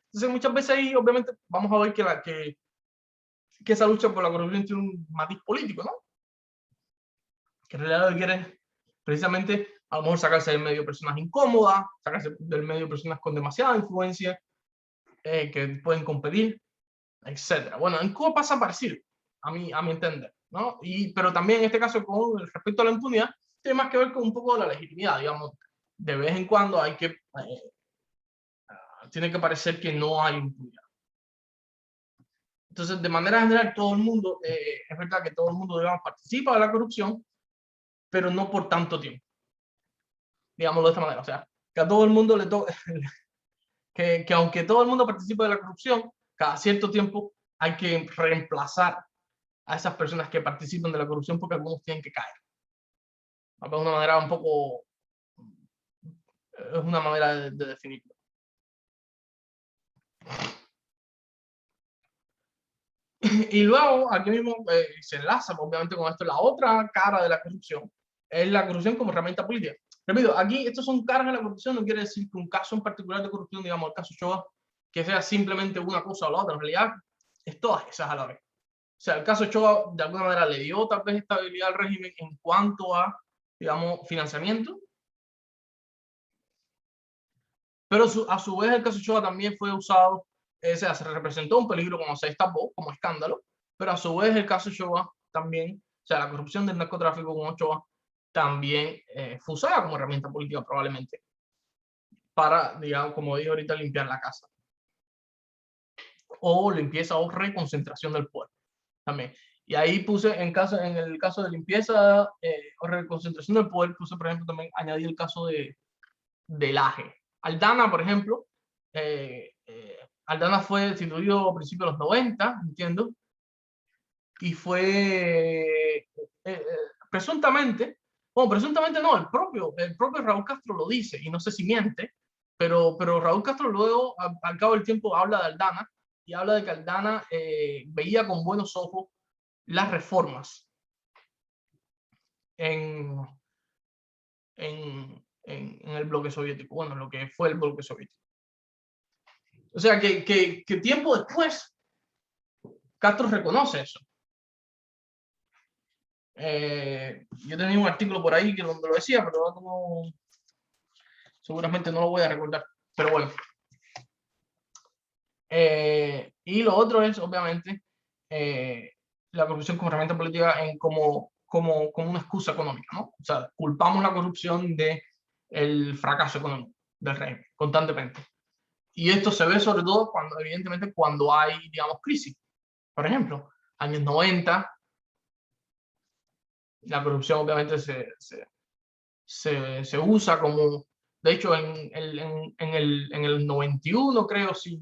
Entonces, muchas veces ahí, obviamente, vamos a ver que esa lucha por la corrupción tiene un matiz político, ¿no? Que en realidad lo que quiere es precisamente a lo mejor sacarse del medio personas incómodas, sacarse del medio personas con demasiada influencia, que pueden competir, etc. Bueno, en Cuba pasa parecido, a mi entender, ¿no? Pero también en este caso, con respecto a la impunidad, tiene más que ver con un poco de la legitimidad, digamos. De vez en cuando tiene que parecer que no hay impunidad. Entonces, de manera general, todo el mundo, es verdad que todo el mundo, digamos, participa de la corrupción, pero no por tanto tiempo. Digámoslo de esta manera. O sea, que a todo el mundo le toca, que aunque todo el mundo participe de la corrupción, cada cierto tiempo hay que reemplazar a esas personas que participan de la corrupción porque algunos tienen que caer. De una manera un poco... Es una manera de definirlo. Y luego, aquí mismo se enlaza, obviamente, con esto, la otra cara de la corrupción, es la corrupción como herramienta política. Repito, aquí estos son caras de la corrupción, no quiere decir que un caso en particular de corrupción, digamos el caso Ochoa, que sea simplemente una cosa o la otra, en realidad es todas esas a la vez. O sea, el caso Ochoa de alguna manera le dio tal vez estabilidad al régimen en cuanto a, digamos, financiamiento, pero a su vez el caso Ochoa también fue usado, o sea, se representó un peligro como se destapó, como escándalo, pero a su vez el caso Ochoa también, o sea, la corrupción del narcotráfico con Ochoa también fue usada como herramienta política probablemente para, digamos, como dije ahorita, limpiar la casa. O limpieza o reconcentración del poder también. Y ahí puse, en el caso de limpieza o reconcentración del poder, puse, por ejemplo, también añadí el caso de Laje. Aldana, por ejemplo, Aldana fue destituido a principios de los 90, entiendo, y fue presuntamente, bueno, presuntamente no, el propio Raúl Castro lo dice, y no sé si miente, pero Raúl Castro luego, al cabo del tiempo, habla de Aldana, y habla de que Aldana veía con buenos ojos las reformas en el bloque soviético, bueno, lo que fue el bloque soviético. O sea, que tiempo después Castro reconoce eso. Yo tenía un artículo por ahí que lo decía, pero no, seguramente no lo voy a recordar. Pero bueno. Y lo otro es, obviamente, la corrupción como herramienta política como una excusa económica, ¿no? O sea, culpamos la corrupción del fracaso económico del régimen, constantemente. Y esto se ve sobre todo cuando, evidentemente, cuando hay, digamos, crisis. Por ejemplo, años 90, la corrupción obviamente se usa como, de hecho, en el 91, creo, si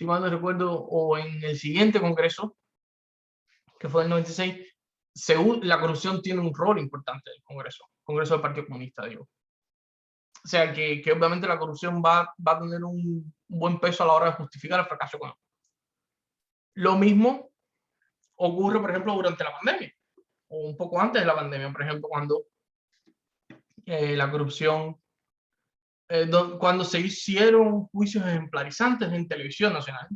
mal no recuerdo, o en el siguiente congreso, que fue el 96, la corrupción tiene un rol importante en el Congreso del Partido Comunista, digo. O sea, que obviamente la corrupción va a tener un buen peso a la hora de justificar el fracaso económico. Lo mismo ocurre, por ejemplo, durante la pandemia, o un poco antes de la pandemia, por ejemplo, cuando la corrupción, cuando se hicieron juicios ejemplarizantes en televisión nacional,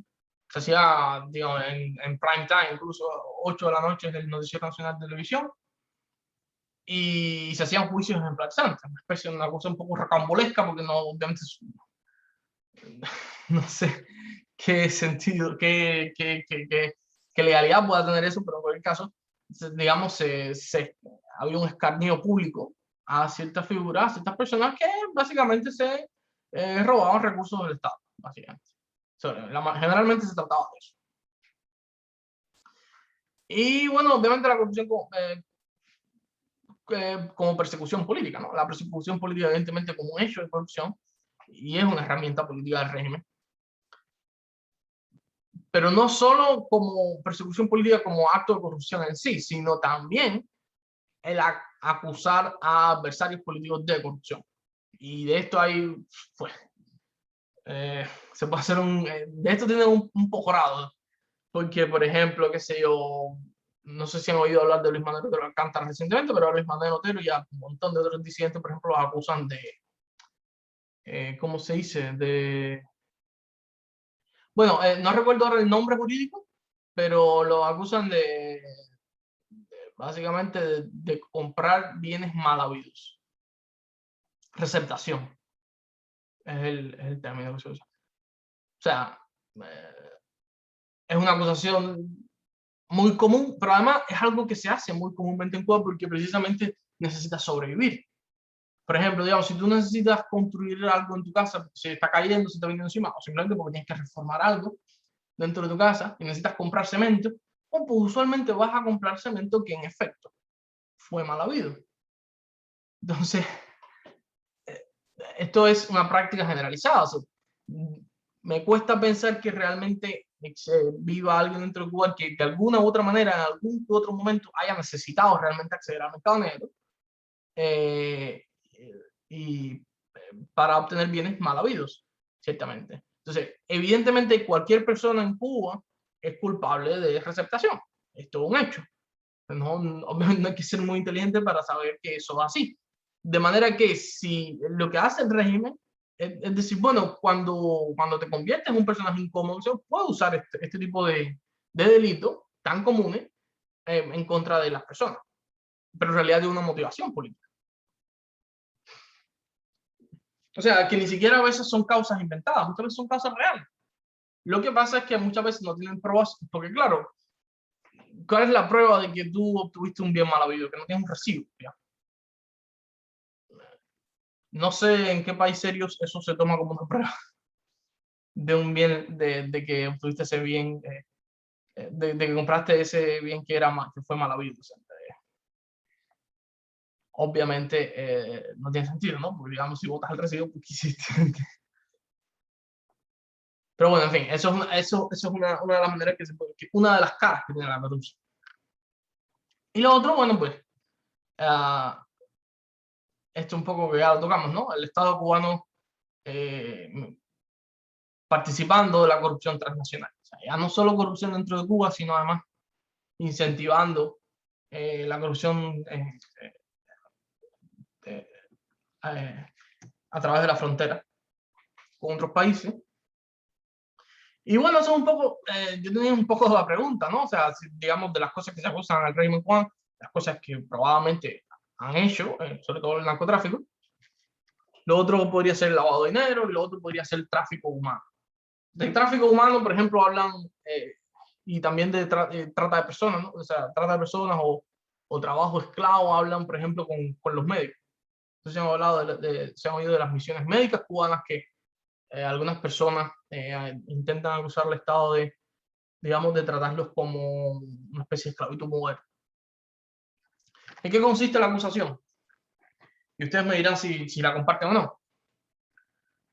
se hacía, digamos, en prime time, incluso 8 de la noche del Noticiero Nacional de Televisión, y se hacían juicios ejemplarizantes, una especie de una cosa un poco rocambolesca, porque no, obviamente, no sé qué sentido, qué legalidad pueda tener eso, pero en cualquier caso, digamos, había un escarnio público a ciertas figuras, a ciertas personas que básicamente se robaban recursos del Estado, básicamente. Generalmente se trataba de eso. Y bueno, obviamente la corrupción como persecución política, ¿no? La persecución política evidentemente como un hecho de corrupción y es una herramienta política del régimen. Pero no solo como persecución política como acto de corrupción en sí, sino también el acusar a adversarios políticos de corrupción. Y de esto hay, pues, se puede hacer de esto tiene un posgrado, porque, por ejemplo, qué sé yo, no sé si han oído hablar de Luis Manuel Otero Alcántara recientemente, pero a Luis Manuel Otero y a un montón de otros disidentes, por ejemplo, los acusan de, ¿cómo se dice? Bueno, no recuerdo ahora el nombre jurídico, pero los acusan básicamente de comprar bienes mal habidos. Receptación es el término que se usa. O sea, es una acusación muy común, pero además es algo que se hace muy comúnmente en Cuba porque precisamente necesitas sobrevivir. Por ejemplo, digamos, si tú necesitas construir algo en tu casa, se está cayendo, se está viniendo encima, o simplemente porque tienes que reformar algo dentro de tu casa y necesitas comprar cemento, o pues usualmente vas a comprar cemento que en efecto fue mal habido. Entonces, esto es una práctica generalizada. O sea, me cuesta pensar que realmente viva alguien dentro de Cuba que de alguna u otra manera, en algún u otro momento, haya necesitado realmente acceder al mercado negro y para obtener bienes mal habidos, ciertamente. Entonces, evidentemente, cualquier persona en Cuba es culpable de receptación. Esto es un hecho. No hay que ser muy inteligente para saber que eso es así. De manera que si lo que hace el régimen es decir, bueno, cuando te conviertes en un personaje incómodo, se puede usar este tipo de delitos tan comunes en contra de las personas, pero en realidad de una motivación política. O sea, que ni siquiera a veces son causas inventadas, muchas veces son causas reales. Lo que pasa es que muchas veces no tienen pruebas, porque claro, ¿cuál es la prueba de que tú obtuviste un bien mal habido? Que no tienes un recibo. ¿Ya? No sé en qué país serios eso se toma como una prueba de un bien, de que obtuviste ese bien, de que compraste ese bien que, que fue mal habido. O sea, obviamente no tiene sentido, ¿no? Porque digamos, si votas al recibo, pues quisiste. Pero bueno, en fin, eso es una de las maneras que se puede, una de las caras que tiene la corrupción. Y lo otro, bueno, pues, esto un poco que ya lo tocamos, ¿no? El Estado cubano participando de la corrupción transnacional. O sea, ya no solo corrupción dentro de Cuba, sino además incentivando la corrupción eh, a través de la frontera con otros países. Y bueno, eso es un poco, yo tenía un poco la pregunta, ¿no? O sea, si, digamos, de las cosas que se acusan al régimen cubano, las cosas que probablemente han hecho, sobre todo el narcotráfico. Lo otro podría ser el lavado de dinero y lo otro podría ser el tráfico humano. Del tráfico humano, por ejemplo, hablan, y también de trata de personas, ¿no? O sea, trata de personas o trabajo esclavo, hablan, por ejemplo, con los médicos. Entonces, han hablado se han oído de las misiones médicas cubanas que algunas personas intentan acusar al Estado de, digamos, de tratarlos como una especie de esclavitud moderna. ¿En qué consiste la acusación? Y ustedes me dirán si la comparten o no,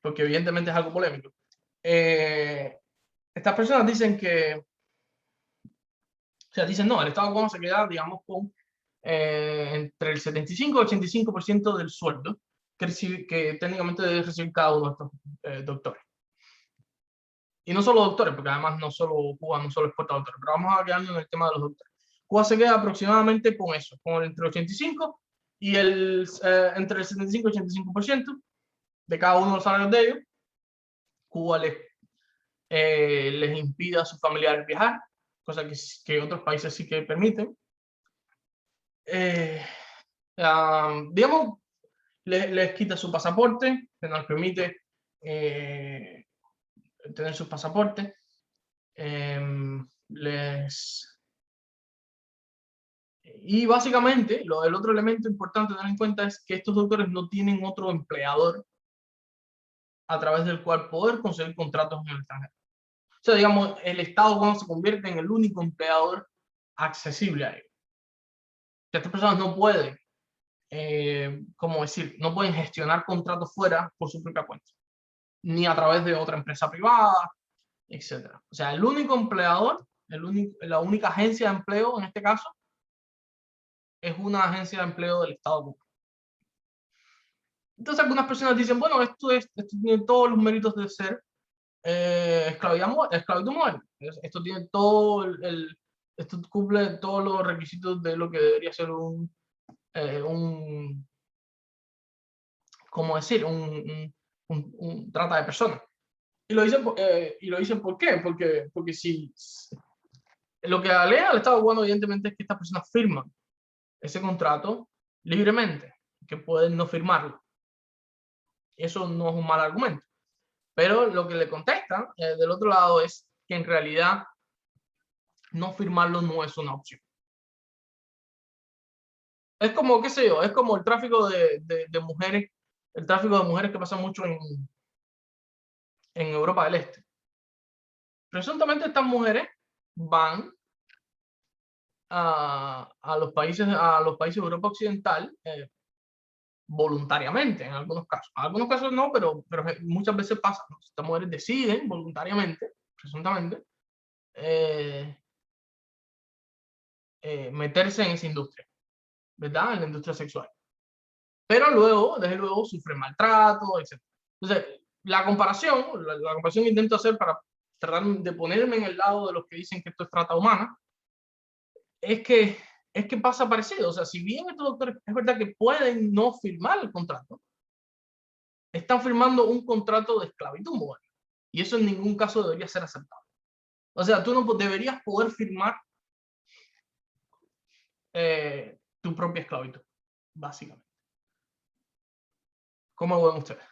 porque evidentemente es algo polémico. Estas personas dicen que, o sea, dicen no, el Estado cubano se queda, digamos, con entre el 75 y 85% del sueldo que técnicamente debe recibir cada uno de estos doctores. Y no solo doctores, porque además no solo Cuba no solo exporta doctores, pero vamos a quedarnos en el tema de los doctores. Cuba se queda aproximadamente con eso, con entre el 85 y entre el 75 y 85% de cada uno de los salarios de ellos. Cuba les impide a sus familiares viajar, cosa que otros países sí que permiten. Digamos, les quita su pasaporte, se nos permite tener sus pasaportes, y básicamente el otro elemento importante a tener en cuenta es que estos doctores no tienen otro empleador a través del cual poder conseguir contratos en el extranjero. O sea, digamos, el Estado cuando se convierte en el único empleador accesible a ellos. Estas personas no pueden, ¿cómo decir? No pueden gestionar contratos fuera por su propia cuenta, ni a través de otra empresa privada, etc. O sea, el único empleador, la única agencia de empleo en este caso, es una agencia de empleo del Estado cubano. Entonces algunas personas dicen, bueno, esto tiene todos los méritos de ser esclavitud moderna. Esto tiene esto cumple todos los requisitos de lo que debería ser ¿cómo decir? Un trata de personas. Y lo dicen ¿por qué? Porque si lo que alega el Estado cubano evidentemente es que estas personas firman ese contrato libremente, que pueden no firmarlo. Eso no es un mal argumento. Pero lo que le contestan del otro lado es que en realidad no firmarlo no es una opción. Es como, qué sé yo, es como el tráfico de mujeres, el tráfico de mujeres que pasa mucho en Europa del Este. Presuntamente estas mujeres van a los países de Europa Occidental voluntariamente en algunos casos. En algunos casos no, pero muchas veces pasa, ¿no? Estas mujeres deciden voluntariamente, presuntamente, meterse en esa industria, ¿verdad? En la industria sexual. Pero luego, desde luego, sufren maltrato, etc. Entonces, la comparación que intento hacer para tratar de ponerme en el lado de los que dicen que esto es trata humana, es que pasa parecido. O sea, si bien estos doctores es verdad que pueden no firmar el contrato, están firmando un contrato de esclavitud moderna. Y eso en ningún caso debería ser aceptado. O sea, tú no deberías poder firmar tu propia esclavitud, básicamente. ¿Cómo ven ustedes?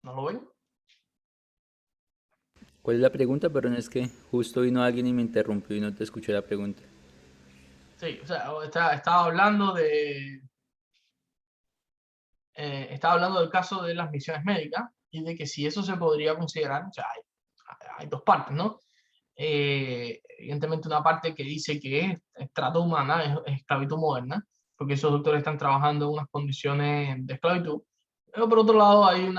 ¿No lo ven? ¿Cuál es la pregunta? Pero no, es que justo vino alguien y me interrumpió y no te escuché la pregunta. Sí, o sea, estaba hablando del caso de las misiones médicas y de que si eso se podría considerar, o sea, hay dos partes, ¿no? Evidentemente una parte que dice que es trata humana, es esclavitud moderna, porque esos doctores están trabajando en unas condiciones de esclavitud. Pero por otro lado hay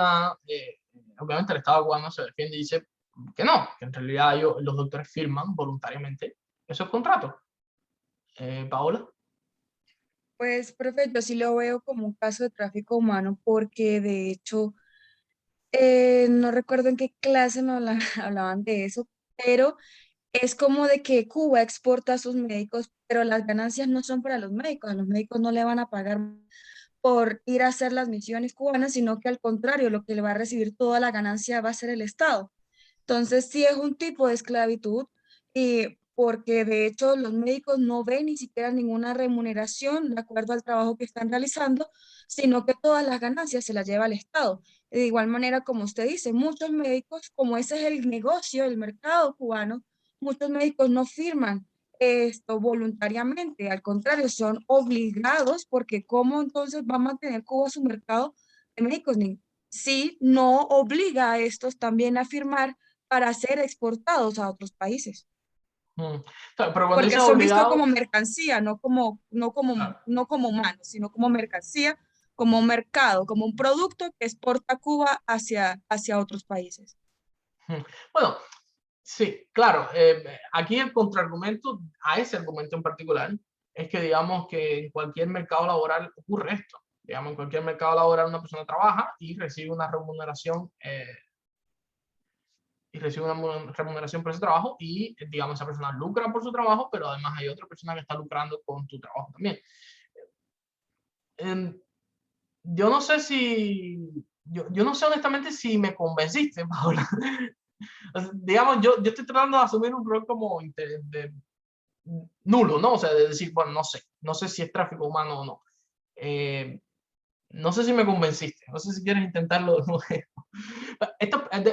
obviamente el Estado cubano se defiende y dice que no, que en realidad los doctores firman voluntariamente esos contratos. Paola. Pues, profe, yo sí lo veo como un caso de tráfico humano porque de hecho, no recuerdo en qué clase me hablaban de eso, pero es como de que Cuba exporta a sus médicos, pero las ganancias no son para a los médicos no le van a pagar por ir a hacer las misiones cubanas, sino que al contrario, lo que le va a recibir toda la ganancia va a ser el Estado. Entonces, sí es un tipo de esclavitud, y porque de hecho los médicos no ven ni siquiera ninguna remuneración de acuerdo al trabajo que están realizando, sino que todas las ganancias se las lleva el Estado. De igual manera, como usted dice, muchos médicos, como ese es el negocio, el mercado cubano, muchos médicos no firman esto voluntariamente, al contrario, son obligados porque ¿cómo entonces va a mantener Cuba su mercado de médicos? Sí, no obliga a estos también a firmar para ser exportados a otros países, O sea, pero cuando porque dice son vistos obligado, como mercancía, claro. no como humanos, sino como mercancía, como un mercado, como un producto que exporta Cuba hacia otros países. Bueno, sí, claro. Aquí el contraargumento a ese argumento en particular es que digamos que en cualquier mercado laboral ocurre esto. Digamos, en cualquier mercado laboral una persona trabaja y recibe una remuneración por ese trabajo y, digamos, esa persona lucra por su trabajo, pero además hay otra persona que está lucrando con tu trabajo también. Em, yo no sé yo no sé honestamente si me convenciste, Paola. O sea, digamos, yo estoy tratando de asumir un rol como nulo, ¿no? O sea, de decir, bueno, no sé si es tráfico humano o no. Eh, no sé si me convenciste, no sé si quieres intentarlo de nuevo.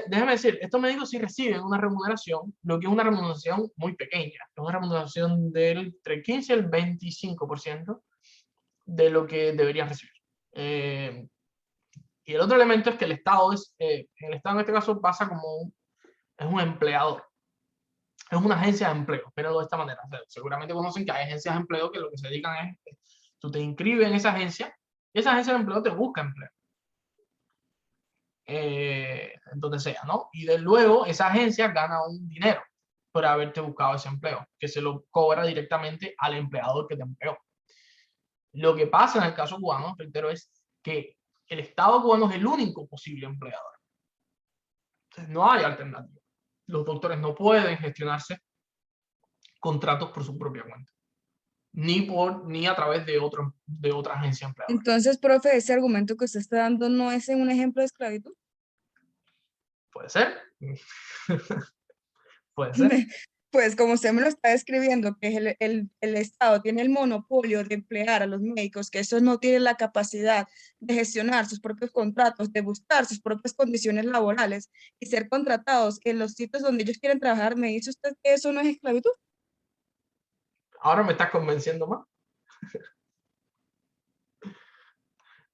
Déjame decir, estos médicos sí reciben una remuneración, lo que es una remuneración muy pequeña, es una remuneración del entre 15 y el 25% de lo que deberían recibir. Y el otro elemento es que el Estado en este caso pasa como es un empleador, es una agencia de empleo, pero de esta manera. O sea, seguramente conocen que hay agencias de empleo que lo que se dedican es, tú te inscribes en esa agencia y esa agencia de empleo te busca empleo. En donde sea, ¿no? Y de luego esa agencia gana un dinero por haberte buscado ese empleo, que se lo cobra directamente al empleador que te empleó. Lo que pasa en el caso cubano, reitero, es que el Estado cubano es el único posible empleador. Entonces no hay alternativa. Los doctores no pueden gestionarse contratos por su propia cuenta, ni a través de otra agencia empleadora. Entonces, profe, ese argumento que usted está dando no es un ejemplo de esclavitud. Puede ser. Puede ser. Pues como usted me lo está describiendo, que es el Estado tiene el monopolio de emplear a los médicos, que esos no tienen la capacidad de gestionar sus propios contratos, de buscar sus propias condiciones laborales y ser contratados en los sitios donde ellos quieren trabajar, ¿me dice usted que eso no es esclavitud? Ahora me estás convenciendo más.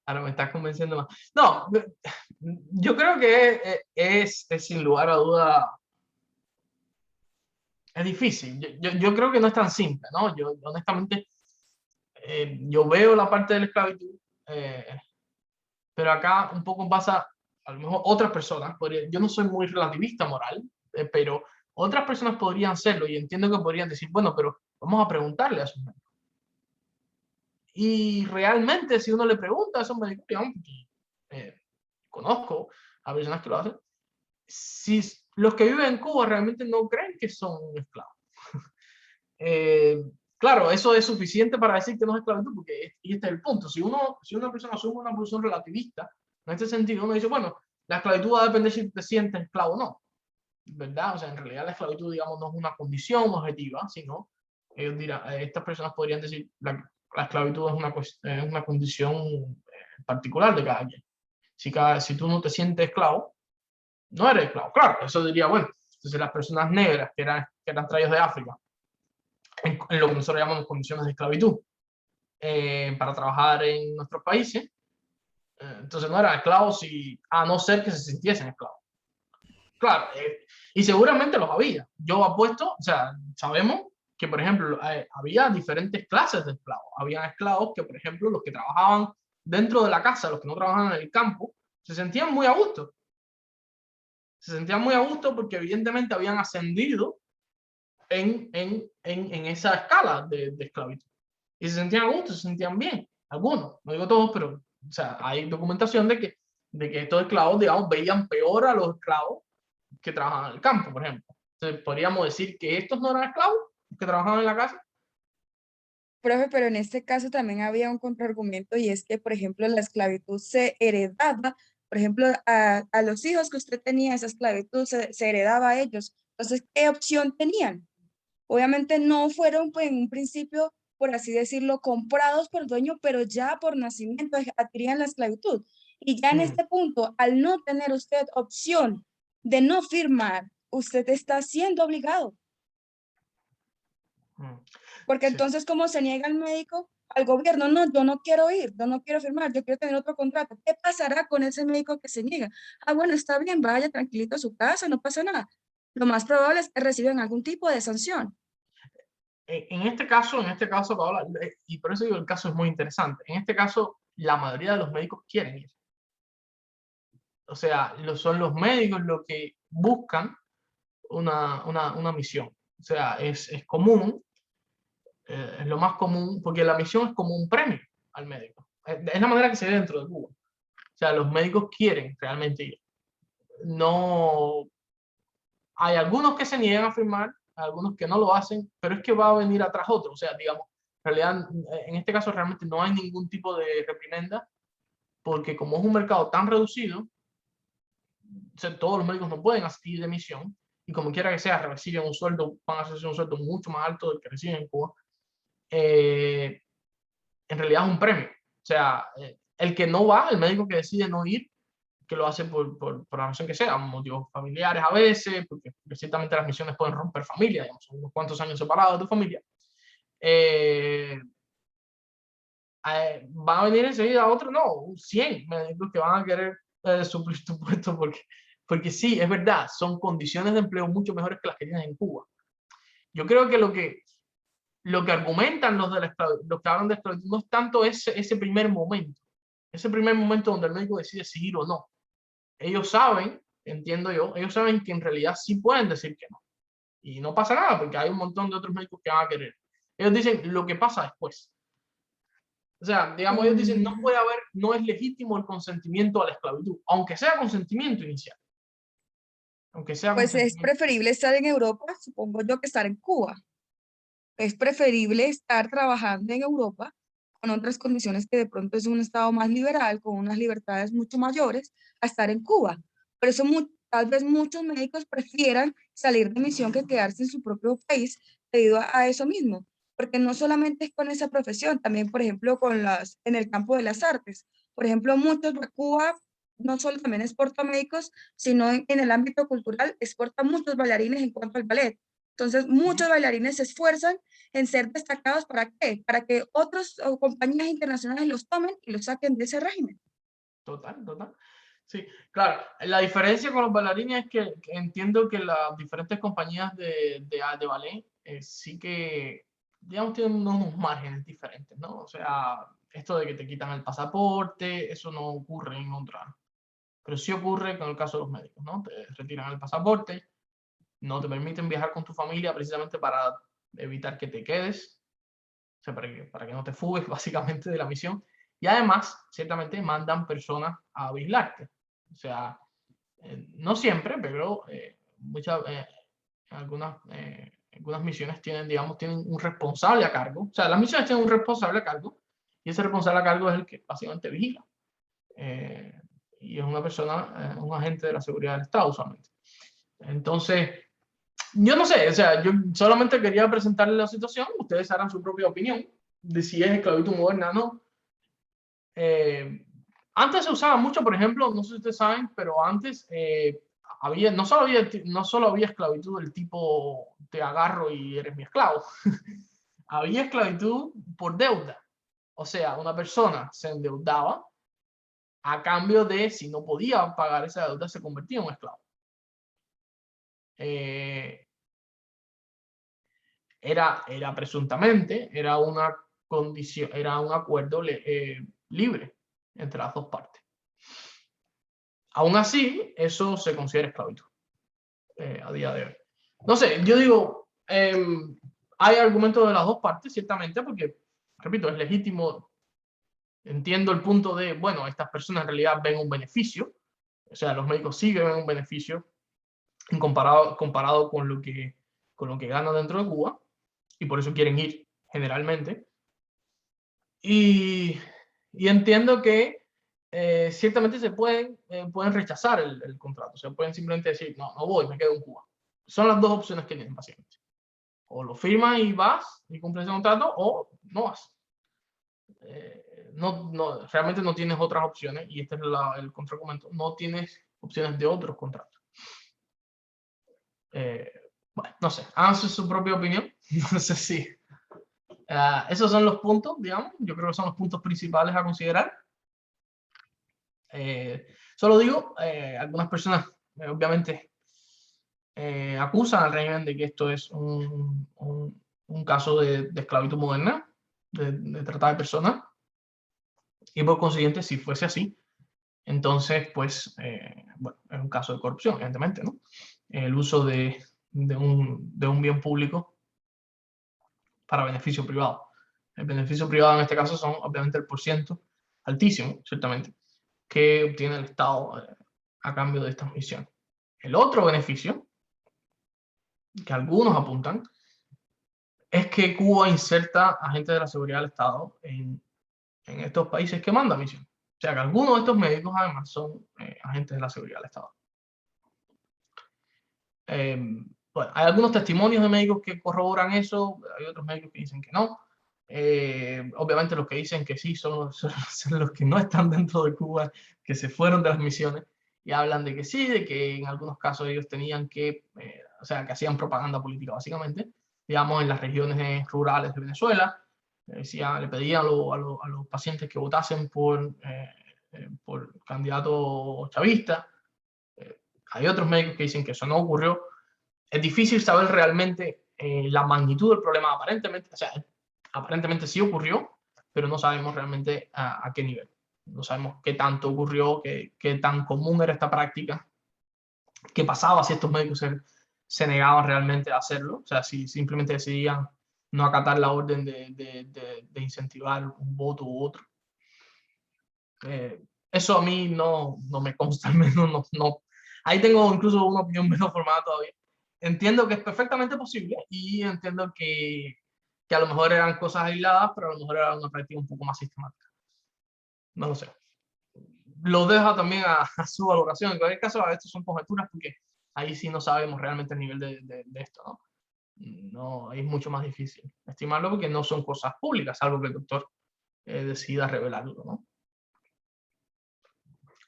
Ahora me estás convenciendo más. No, yo creo que es sin lugar a duda, es difícil. Yo creo que no es tan simple, ¿no? Yo honestamente, yo veo la parte de la esclavitud, pero acá un poco pasa, a lo mejor otras personas, yo no soy muy relativista moral, pero otras personas podrían serlo y entiendo que podrían decir, bueno, pero vamos a preguntarle a sus médicos. Y realmente, si uno le pregunta a esos médicos, digamos, conozco a personas que lo hacen, si los que viven en Cuba realmente no creen que son esclavos. Claro, eso es suficiente para decir que no es esclavitud, porque y este es el punto. Si una persona asume una posición relativista, en este sentido, uno dice, bueno, la esclavitud va a depender si te sientes esclavo o no, ¿verdad? O sea, en realidad la esclavitud, digamos, no es una condición objetiva, sino, ellos dirán, estas personas podrían decir, la esclavitud es una condición particular de cada quien. Si tú no te sientes esclavo, no eres esclavo. Claro, eso diría, bueno, entonces las personas negras que eran traídas de África, en lo que nosotros llamamos condiciones de esclavitud, para trabajar en nuestros países, entonces no eran esclavos a no ser que se sintiesen esclavos. Claro, y seguramente los había. Yo apuesto, o sea, sabemos que, por ejemplo, había diferentes clases de esclavos. Había esclavos que, por ejemplo, los que trabajaban dentro de la casa, los que no trabajaban en el campo, se sentían muy a gusto. Se sentían muy a gusto porque evidentemente habían ascendido en esa escala de esclavitud. Y se sentían a gusto, se sentían bien. Algunos, no digo todos, pero o sea, hay documentación de que estos esclavos, digamos, veían peor a los esclavos que trabajaban en el campo, por ejemplo. Entonces, podríamos decir que estos no eran esclavos, los que trabajaban en la casa. Profe, pero en este caso también había un contraargumento y es que, por ejemplo, la esclavitud se heredaba, por ejemplo, a los hijos que usted tenía, esa esclavitud se heredaba a ellos. Entonces, ¿qué opción tenían? Obviamente no fueron, pues, en un principio, por así decirlo, comprados por el dueño, pero ya por nacimiento adquirían la esclavitud. Y ya en este punto, al no tener usted opción de no firmar, usted está siendo obligado. Porque Sí. entonces, ¿cómo se niega el médico al gobierno? No, yo no quiero ir, yo no quiero firmar, yo quiero tener otro contrato. ¿Qué pasará con ese médico que se niega? Ah, bueno, está bien, vaya tranquilito a su casa, no pasa nada. Lo más probable es que reciban algún tipo de sanción. En este caso, Paola, y por eso digo, el caso es muy interesante. En este caso, la mayoría de los médicos quieren ir. O sea, son los médicos los que buscan una misión. O sea, es común, es lo más común, porque la misión es como un premio al médico. Es la manera que se ve dentro de Cuba. O sea, los médicos quieren realmente ir. No, hay algunos que se niegan a firmar, algunos que no lo hacen, pero es que va a venir atrás otro. O sea, digamos, en realidad, en este caso realmente no hay ningún tipo de reprimenda, porque como es un mercado tan reducido, o sea, todos los médicos no pueden asistir de misión, y como quiera que sea, reciben un sueldo, van a recibir un sueldo mucho más alto del que reciben en Cuba. En realidad es un premio. O sea, el que no va, el médico que decide no ir, que lo hace por la razón que sea, motivos familiares a veces, porque ciertamente las misiones pueden romper familia, digamos, son unos cuantos años separados de tu familia, van a venir enseguida otro, no, 100 médicos que van a querer suplir tu puesto, porque sí, es verdad, son condiciones de empleo mucho mejores que las que tienes en Cuba. Yo creo que lo que argumentan los que hablan de esclavitud no es tanto ese primer momento donde el médico decide seguir o no. Ellos saben, entiendo yo, ellos saben que en realidad sí pueden decir que no. Y no pasa nada, porque hay un montón de otros médicos que van a querer. Ellos dicen lo que pasa después. O sea, digamos, ellos dicen no puede haber, no es legítimo el consentimiento a la esclavitud, aunque sea consentimiento inicial. Aunque sea Pues es consentimiento. preferible estar en Europa, supongo yo, que estar en Cuba. Es preferible estar trabajando en Europa con otras condiciones que de pronto es un estado más liberal, con unas libertades mucho mayores, a estar en Cuba. Por eso tal vez muchos médicos prefieran salir de misión que quedarse en su propio país debido a eso mismo, porque no solamente es con esa profesión, también, por ejemplo, en el campo de las artes. Por ejemplo, Cuba no solo también exporta médicos, sino en el ámbito cultural exporta muchos bailarines en cuanto al ballet. Entonces, muchos bailarines se esfuerzan en ser destacados. ¿Para qué? Para que otras compañías internacionales los tomen y los saquen de ese régimen. Total, total. Sí, claro. La diferencia con los bailarines es que entiendo que las diferentes compañías de ballet sí que, digamos, tienen unos márgenes diferentes, ¿no? O sea, esto de que te quitan el pasaporte, eso no ocurre en otra. Pero sí ocurre con el caso de los médicos, ¿no? Te retiran el pasaporte, no te permiten viajar con tu familia precisamente para evitar que te quedes, o sea, para que no te fugues básicamente de la misión. Y además, ciertamente mandan personas a vigilarte. O sea, no siempre, pero algunas misiones tienen, digamos, tienen un responsable a cargo. O sea, las misiones tienen un responsable a cargo y ese responsable a cargo es el que básicamente vigila. Y es una persona, un agente de la seguridad del Estado usualmente. Entonces, yo no sé, o sea, yo solamente quería presentarles la situación, ustedes harán su propia opinión de si es esclavitud moderna o no. Antes se usaba mucho, por ejemplo, no sé si ustedes saben, pero antes no solo había esclavitud del tipo te agarro y eres mi esclavo, había esclavitud por deuda. O sea, una persona se endeudaba a cambio de, si no podía pagar esa deuda, se convertía en un esclavo. Era presuntamente, era una condición, era un acuerdo libre entre las dos partes. Aún así, eso se considera esclavitud a día de hoy. No sé, yo digo, hay argumentos de las dos partes, ciertamente, porque, repito, es legítimo. Entiendo el punto de, bueno, estas personas en realidad ven un beneficio, o sea, los médicos sí ven un beneficio comparado con lo que ganan dentro de Cuba, y por eso quieren ir generalmente. Y entiendo que ciertamente pueden rechazar el contrato, o sea, pueden simplemente decir, no, no voy, me quedo en Cuba. Son las dos opciones que tienen básicamente. O lo firmas y vas y cumples el contrato, o no vas. Realmente no tienes otras opciones, y este es el contraargumento, no tienes opciones de otros contratos. Bueno, no sé, hagan su propia opinión. No sé si esos son los puntos, digamos, yo creo que son los puntos principales a considerar. Solo digo, algunas personas obviamente acusan al régimen de que esto es un caso de esclavitud moderna, de trata de personas, y por consiguiente, si fuese así, entonces, pues, bueno, es un caso de corrupción, evidentemente, ¿no? El uso de un bien público para beneficio privado. El beneficio privado en este caso son, obviamente, el porciento altísimo, ciertamente, que obtiene el Estado a cambio de estas misiones. El otro beneficio, que algunos apuntan, es que Cuba inserta agentes de la seguridad del Estado en estos países que manda misiones. O sea que algunos de estos médicos además son agentes de la seguridad del Estado. Bueno, hay algunos testimonios de médicos que corroboran eso, hay otros médicos que dicen que no. Obviamente los que dicen que sí son los que no están dentro de Cuba, que se fueron de las misiones, y hablan de que sí, de que en algunos casos ellos tenían que, o sea, que hacían propaganda política básicamente, digamos, en las regiones rurales de Venezuela. Le pedían a los pacientes que votasen por candidatos chavistas. Hay otros médicos que dicen que eso no ocurrió. Es difícil saber realmente la magnitud del problema. Aparentemente sí ocurrió, pero no sabemos realmente a qué nivel. No sabemos qué tanto ocurrió, qué tan común era esta práctica, qué pasaba si estos médicos se negaban realmente a hacerlo, o sea, si simplemente decidían no acatar la orden de incentivar un voto u otro. Eso a mí no me consta, al menos no. Ahí tengo incluso una opinión menos formada todavía. Entiendo que es perfectamente posible y entiendo que a lo mejor eran cosas aisladas, pero a lo mejor era una práctica un poco más sistemática. No lo sé. lo deja también a su valoración. En cualquier caso, estas son conjeturas porque ahí sí no sabemos realmente el nivel de esto, ¿no? No, es mucho más difícil estimarlo porque no son cosas públicas, salvo que el doctor decida revelarlo, ¿no?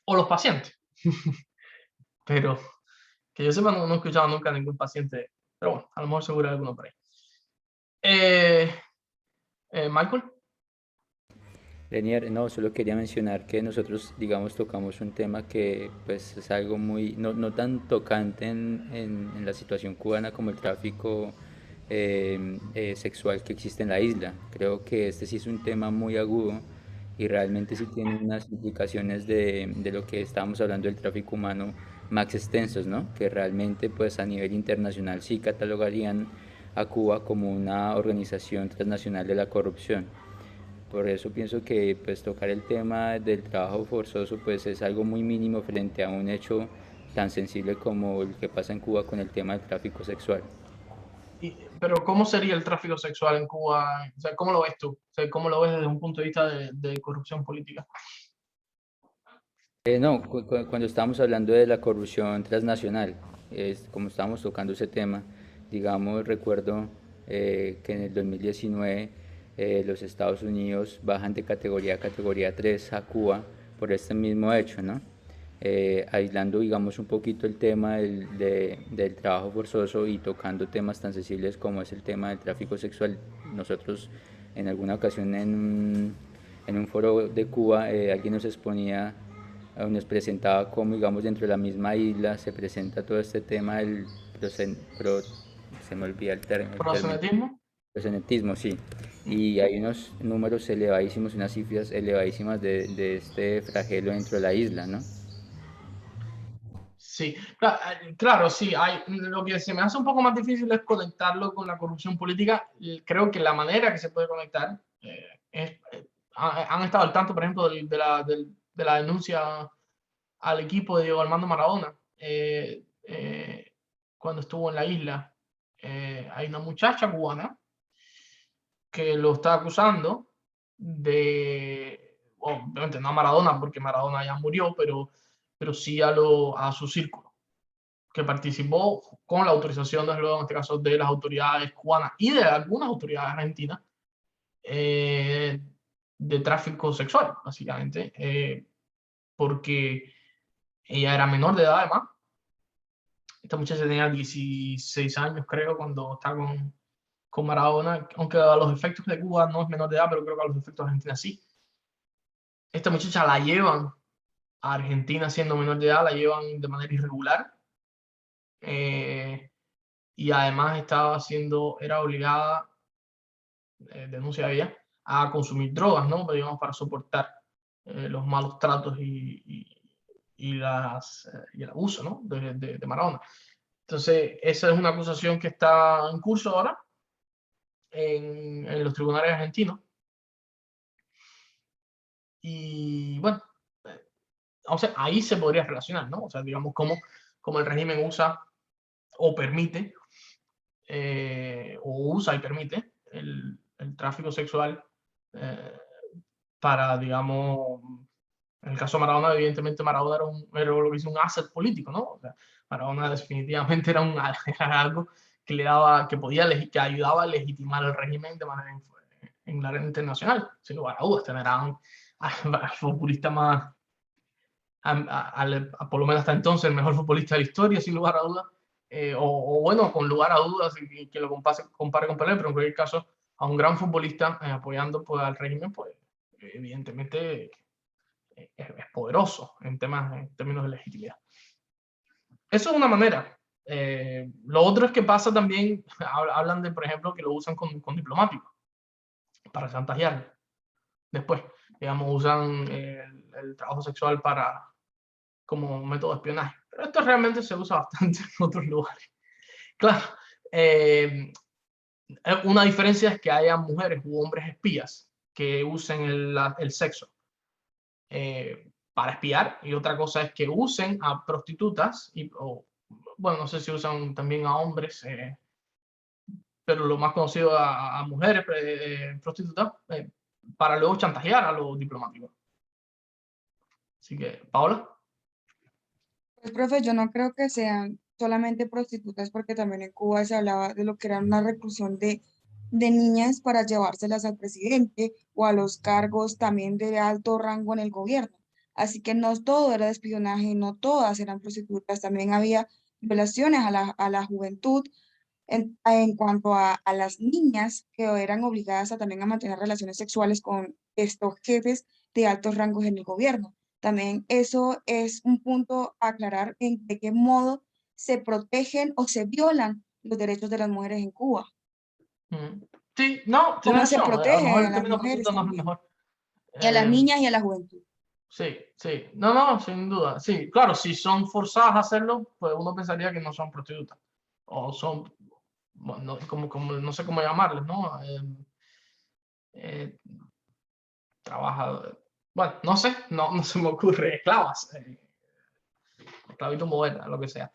O los pacientes. Pero que yo sepa, no he escuchado nunca a ningún paciente, pero bueno, a lo mejor seguro hay alguno por ahí. Michael. Lenier, no, solo quería mencionar que nosotros, digamos, tocamos un tema que pues es algo muy, no tan tocante en la situación cubana como el tráfico sexual que existe en la isla. Creo que este sí es un tema muy agudo y realmente sí tiene unas implicaciones de lo que estábamos hablando del tráfico humano más extensos, ¿no? Que realmente pues a nivel internacional sí catalogarían a Cuba como una organización transnacional de la corrupción. Por eso pienso que pues tocar el tema del trabajo forzoso pues es algo muy mínimo frente a un hecho tan sensible como el que pasa en Cuba con el tema del tráfico sexual. Pero ¿cómo sería el tráfico sexual en Cuba? O sea, ¿cómo lo ves tú? O sea, ¿cómo lo ves desde un punto de vista de corrupción política? No, cuando estábamos hablando de la corrupción transnacional, como estábamos tocando ese tema, digamos, recuerdo que en el 2019 los Estados Unidos bajan de categoría a categoría 3 a Cuba por este mismo hecho, ¿no? Aislando, digamos, un poquito el tema del trabajo forzoso y tocando temas tan sensibles como es el tema del tráfico sexual. Nosotros en alguna ocasión en un foro de Cuba alguien nos exponía, nos presentaba cómo, digamos, dentro de la misma isla se presenta todo este tema del se me olvida el término. ¿Proxenetismo? Proxenetismo, sí. Y hay unos números elevadísimos, unas cifras elevadísimas de este flagelo dentro de la isla, ¿no? Sí, claro, sí. Lo que se me hace un poco más difícil es conectarlo con la corrupción política. Creo que la manera que se puede conectar es, han estado al tanto, por ejemplo, de la denuncia al equipo de Diego Armando Maradona cuando estuvo en la isla. Hay una muchacha cubana que lo está acusando obviamente no a Maradona, porque Maradona ya murió, pero sí a su círculo, que participó con la autorización, desde luego, en este caso, de las autoridades cubanas y de algunas autoridades argentinas, de tráfico sexual, básicamente, porque ella era menor de edad, además. Esta muchacha tenía 16 años, creo, cuando está con Maradona, aunque a los efectos de Cuba no es menor de edad, pero creo que a los efectos de Argentina sí. Esta muchacha la llevan a Argentina siendo menor de edad, la llevan de manera irregular. Y además era obligada, denuncia ella, a consumir drogas, ¿no? Pero, digamos, para soportar los malos tratos y el abuso, ¿no? de Maradona. Entonces, esa es una acusación que está en curso ahora en los tribunales argentinos. Y bueno, o sea, ahí se podría relacionar, ¿no? O sea, digamos, cómo el régimen usa o permite, o usa y permite el tráfico sexual eh, para, digamos, en el caso de Maradona, evidentemente Maradona era lo que hizo un asset político, ¿no? O sea, Maradona definitivamente era era algo que que ayudaba a legitimar el régimen de manera en la arena internacional, sin lugar a dudas, tener al futbolista más, por lo menos hasta entonces, el mejor futbolista de la historia, sin lugar a dudas, o bueno, con lugar a dudas, que lo compare con Pelé, pero en cualquier caso, a un gran futbolista apoyando pues, al régimen, pues evidentemente es poderoso en términos de legitimidad. Eso es una manera. Lo otro es que pasa también, hablan de, por ejemplo, que lo usan con diplomáticos para chantajear. Después, digamos, usan el trabajo sexual como método de espionaje. Pero esto realmente se usa bastante en otros lugares. Claro, una diferencia es que haya mujeres u hombres espías que usen el sexo para espiar, y otra cosa es que usen a prostitutas, bueno, no sé si usan también a hombres, pero lo más conocido a mujeres prostitutas, para luego chantajear a los diplomáticos. Así que, Paola. Pues, profe, yo no creo que sean solamente prostitutas, porque también en Cuba se hablaba de lo que era una reclusión de niñas para llevárselas al presidente o a los cargos también de alto rango en el gobierno. Así que no todo era de espionaje, no todas eran prostitutas, también había violaciones a la juventud en cuanto a las niñas que eran obligadas a también a mantener relaciones sexuales con estos jefes de altos rangos en el gobierno. También eso es un punto a aclarar en de qué modo se protegen o se violan los derechos de las mujeres en Cuba. Sí, no, Cómo tienes se razón. A lo protege mejor a el las término mujeres prostituta no es el también, mejor. y a las niñas y a la juventud. Sí, sí. No, no, sin duda. Sí, claro, si son forzadas a hacerlo, pues uno pensaría que no son prostitutas. O son, bueno, como, no sé cómo llamarles, ¿no? Eh, trabaja, bueno, no sé, no se me ocurre, esclavas, esclavito moderna, lo que sea.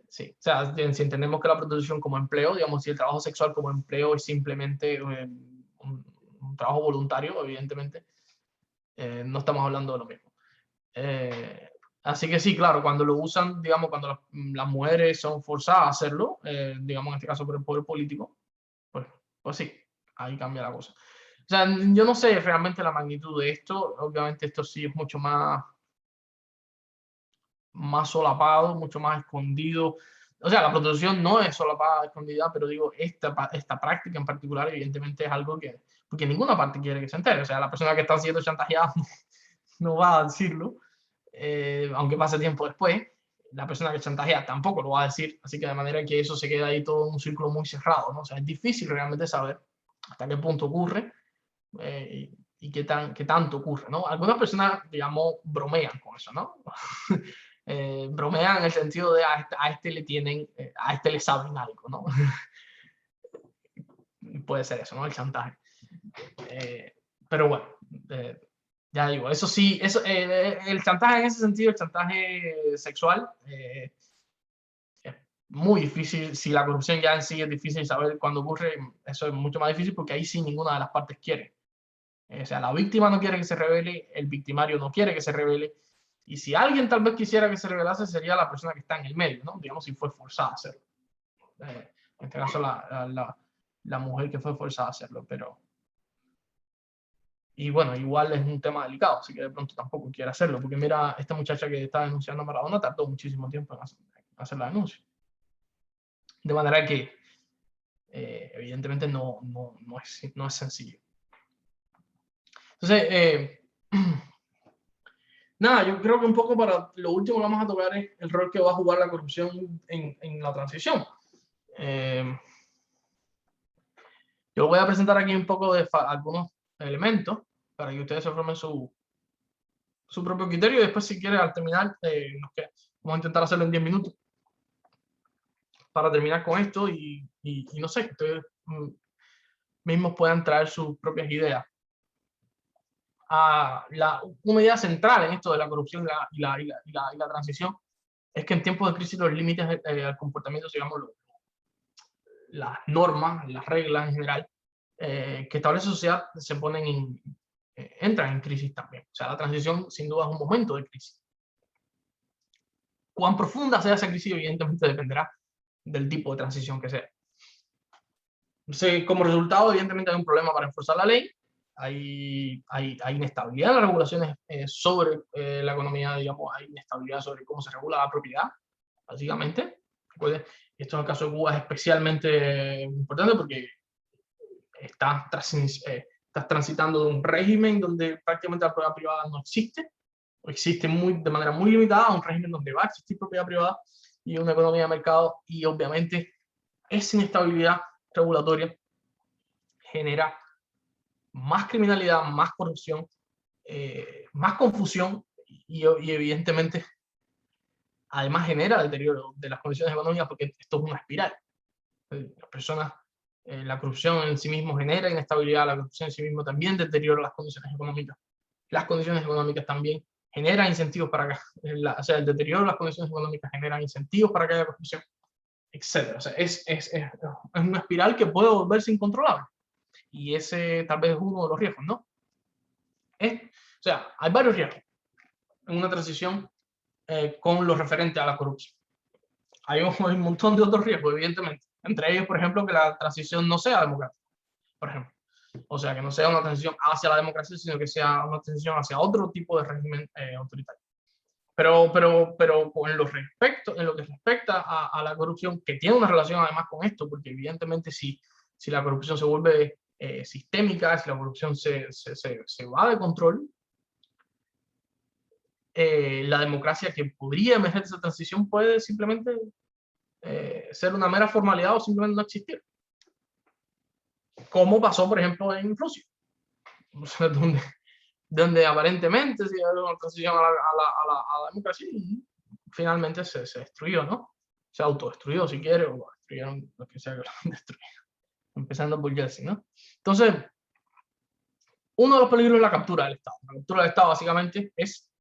Sí, o sea, si entendemos que la prostitución como empleo, digamos, si el trabajo sexual como empleo es simplemente un trabajo voluntario, evidentemente, no estamos hablando de lo mismo. Así que sí, claro, cuando lo usan, digamos, cuando las mujeres son forzadas a hacerlo, digamos en este caso por el poder político, pues sí, ahí cambia la cosa. O sea, yo no sé realmente la magnitud de esto, obviamente esto sí es mucho más solapado, mucho más escondido. O sea, la prostitución no es solapada, escondida, pero digo, esta práctica en particular evidentemente es algo que, porque ninguna parte quiere que se entere. O sea, la persona que está siendo chantajeada no va a decirlo, aunque pase tiempo después. La persona que chantajea tampoco lo va a decir, así que de manera que eso se queda ahí todo en un círculo muy cerrado, ¿no? O sea, es difícil realmente saber hasta qué punto ocurre y qué tanto ocurre, ¿no? Algunas personas, digamos, bromean con eso, ¿no? Bromean en el sentido de a este le tienen, a este le saben algo, ¿no? Puede ser eso, ¿no? El chantaje. Pero bueno, ya digo, eso sí, el chantaje en ese sentido, el chantaje sexual, es muy difícil. Si la corrupción ya en sí es difícil saber cuándo ocurre, eso es mucho más difícil porque ahí sí ninguna de las partes quiere. O sea, la víctima no quiere que se revele, el victimario no quiere que se revele, y si alguien tal vez quisiera que se revelase sería la persona que está en el medio, ¿no? Digamos, si fue forzada a hacerlo. En este caso, la mujer que fue forzada a hacerlo, pero... Y bueno, igual es un tema delicado, así que de pronto tampoco quiere hacerlo, porque mira, esta muchacha que está denunciando a Maradona tardó muchísimo tiempo en hacer la denuncia. De manera que, evidentemente, no es sencillo. Entonces, nada, yo creo que un poco para lo último que vamos a tocar es el rol que va a jugar la corrupción en la transición. Yo voy a presentar aquí un poco de algunos elementos para que ustedes se formen su propio criterio y después si quieren al terminar, vamos a intentar hacerlo en 10 minutos para terminar con esto y no sé, que ustedes mismos puedan traer sus propias ideas. Una idea central en esto de la corrupción y la transición es que en tiempos de crisis los límites al comportamiento, digamos, las normas, las reglas en general que establece la sociedad se ponen entran en crisis también. O sea, la transición sin duda es un momento de crisis. Cuán profunda sea esa crisis evidentemente dependerá del tipo de transición que sea. Entonces, como resultado, evidentemente hay un problema para enforzar la ley, hay inestabilidad en las regulaciones sobre la economía, digamos, hay inestabilidad sobre cómo se regula la propiedad, básicamente. Recuerden, esto en el caso de Cuba es especialmente importante porque estás transitando de un régimen donde prácticamente la propiedad privada no existe, o existe de manera muy limitada, a un régimen donde va a existir propiedad privada y una economía de mercado, y obviamente esa inestabilidad regulatoria genera más criminalidad, más corrupción, más confusión y evidentemente además genera deterioro de las condiciones económicas porque esto es una espiral. Las personas, la corrupción en sí mismo genera inestabilidad, la corrupción en sí mismo también deteriora las condiciones económicas. Las condiciones económicas también generan incentivos para que, o sea, el deterioro de las condiciones económicas genera incentivos para que haya corrupción, etc. O sea, es una espiral que puede volverse incontrolable. Y ese tal vez es uno de los riesgos, ¿no? O sea, hay varios riesgos. en una transición con lo referente a la corrupción. Hay un montón de otros riesgos, evidentemente. Entre ellos, por ejemplo, que la transición no sea democrática, por ejemplo. O sea, que no sea una transición hacia la democracia, sino que sea una transición hacia otro tipo de régimen autoritario. Pero en lo que respecta a la corrupción, que tiene una relación además con esto, porque evidentemente si la corrupción se vuelve sistémica, si la corrupción se va de control, la democracia que podría emerger de esa transición puede simplemente ser una mera formalidad o simplemente no existir. Como pasó, por ejemplo, en Rusia, o sea, donde aparentemente se dio una transición a la democracia y finalmente se destruyó, ¿no? Se autodestruyó, si quiere, o destruyeron lo que sea que lo han destruido. Empezando por Yeltsin, ¿no? Entonces, uno de los peligros es la captura del Estado. La captura del Estado básicamente es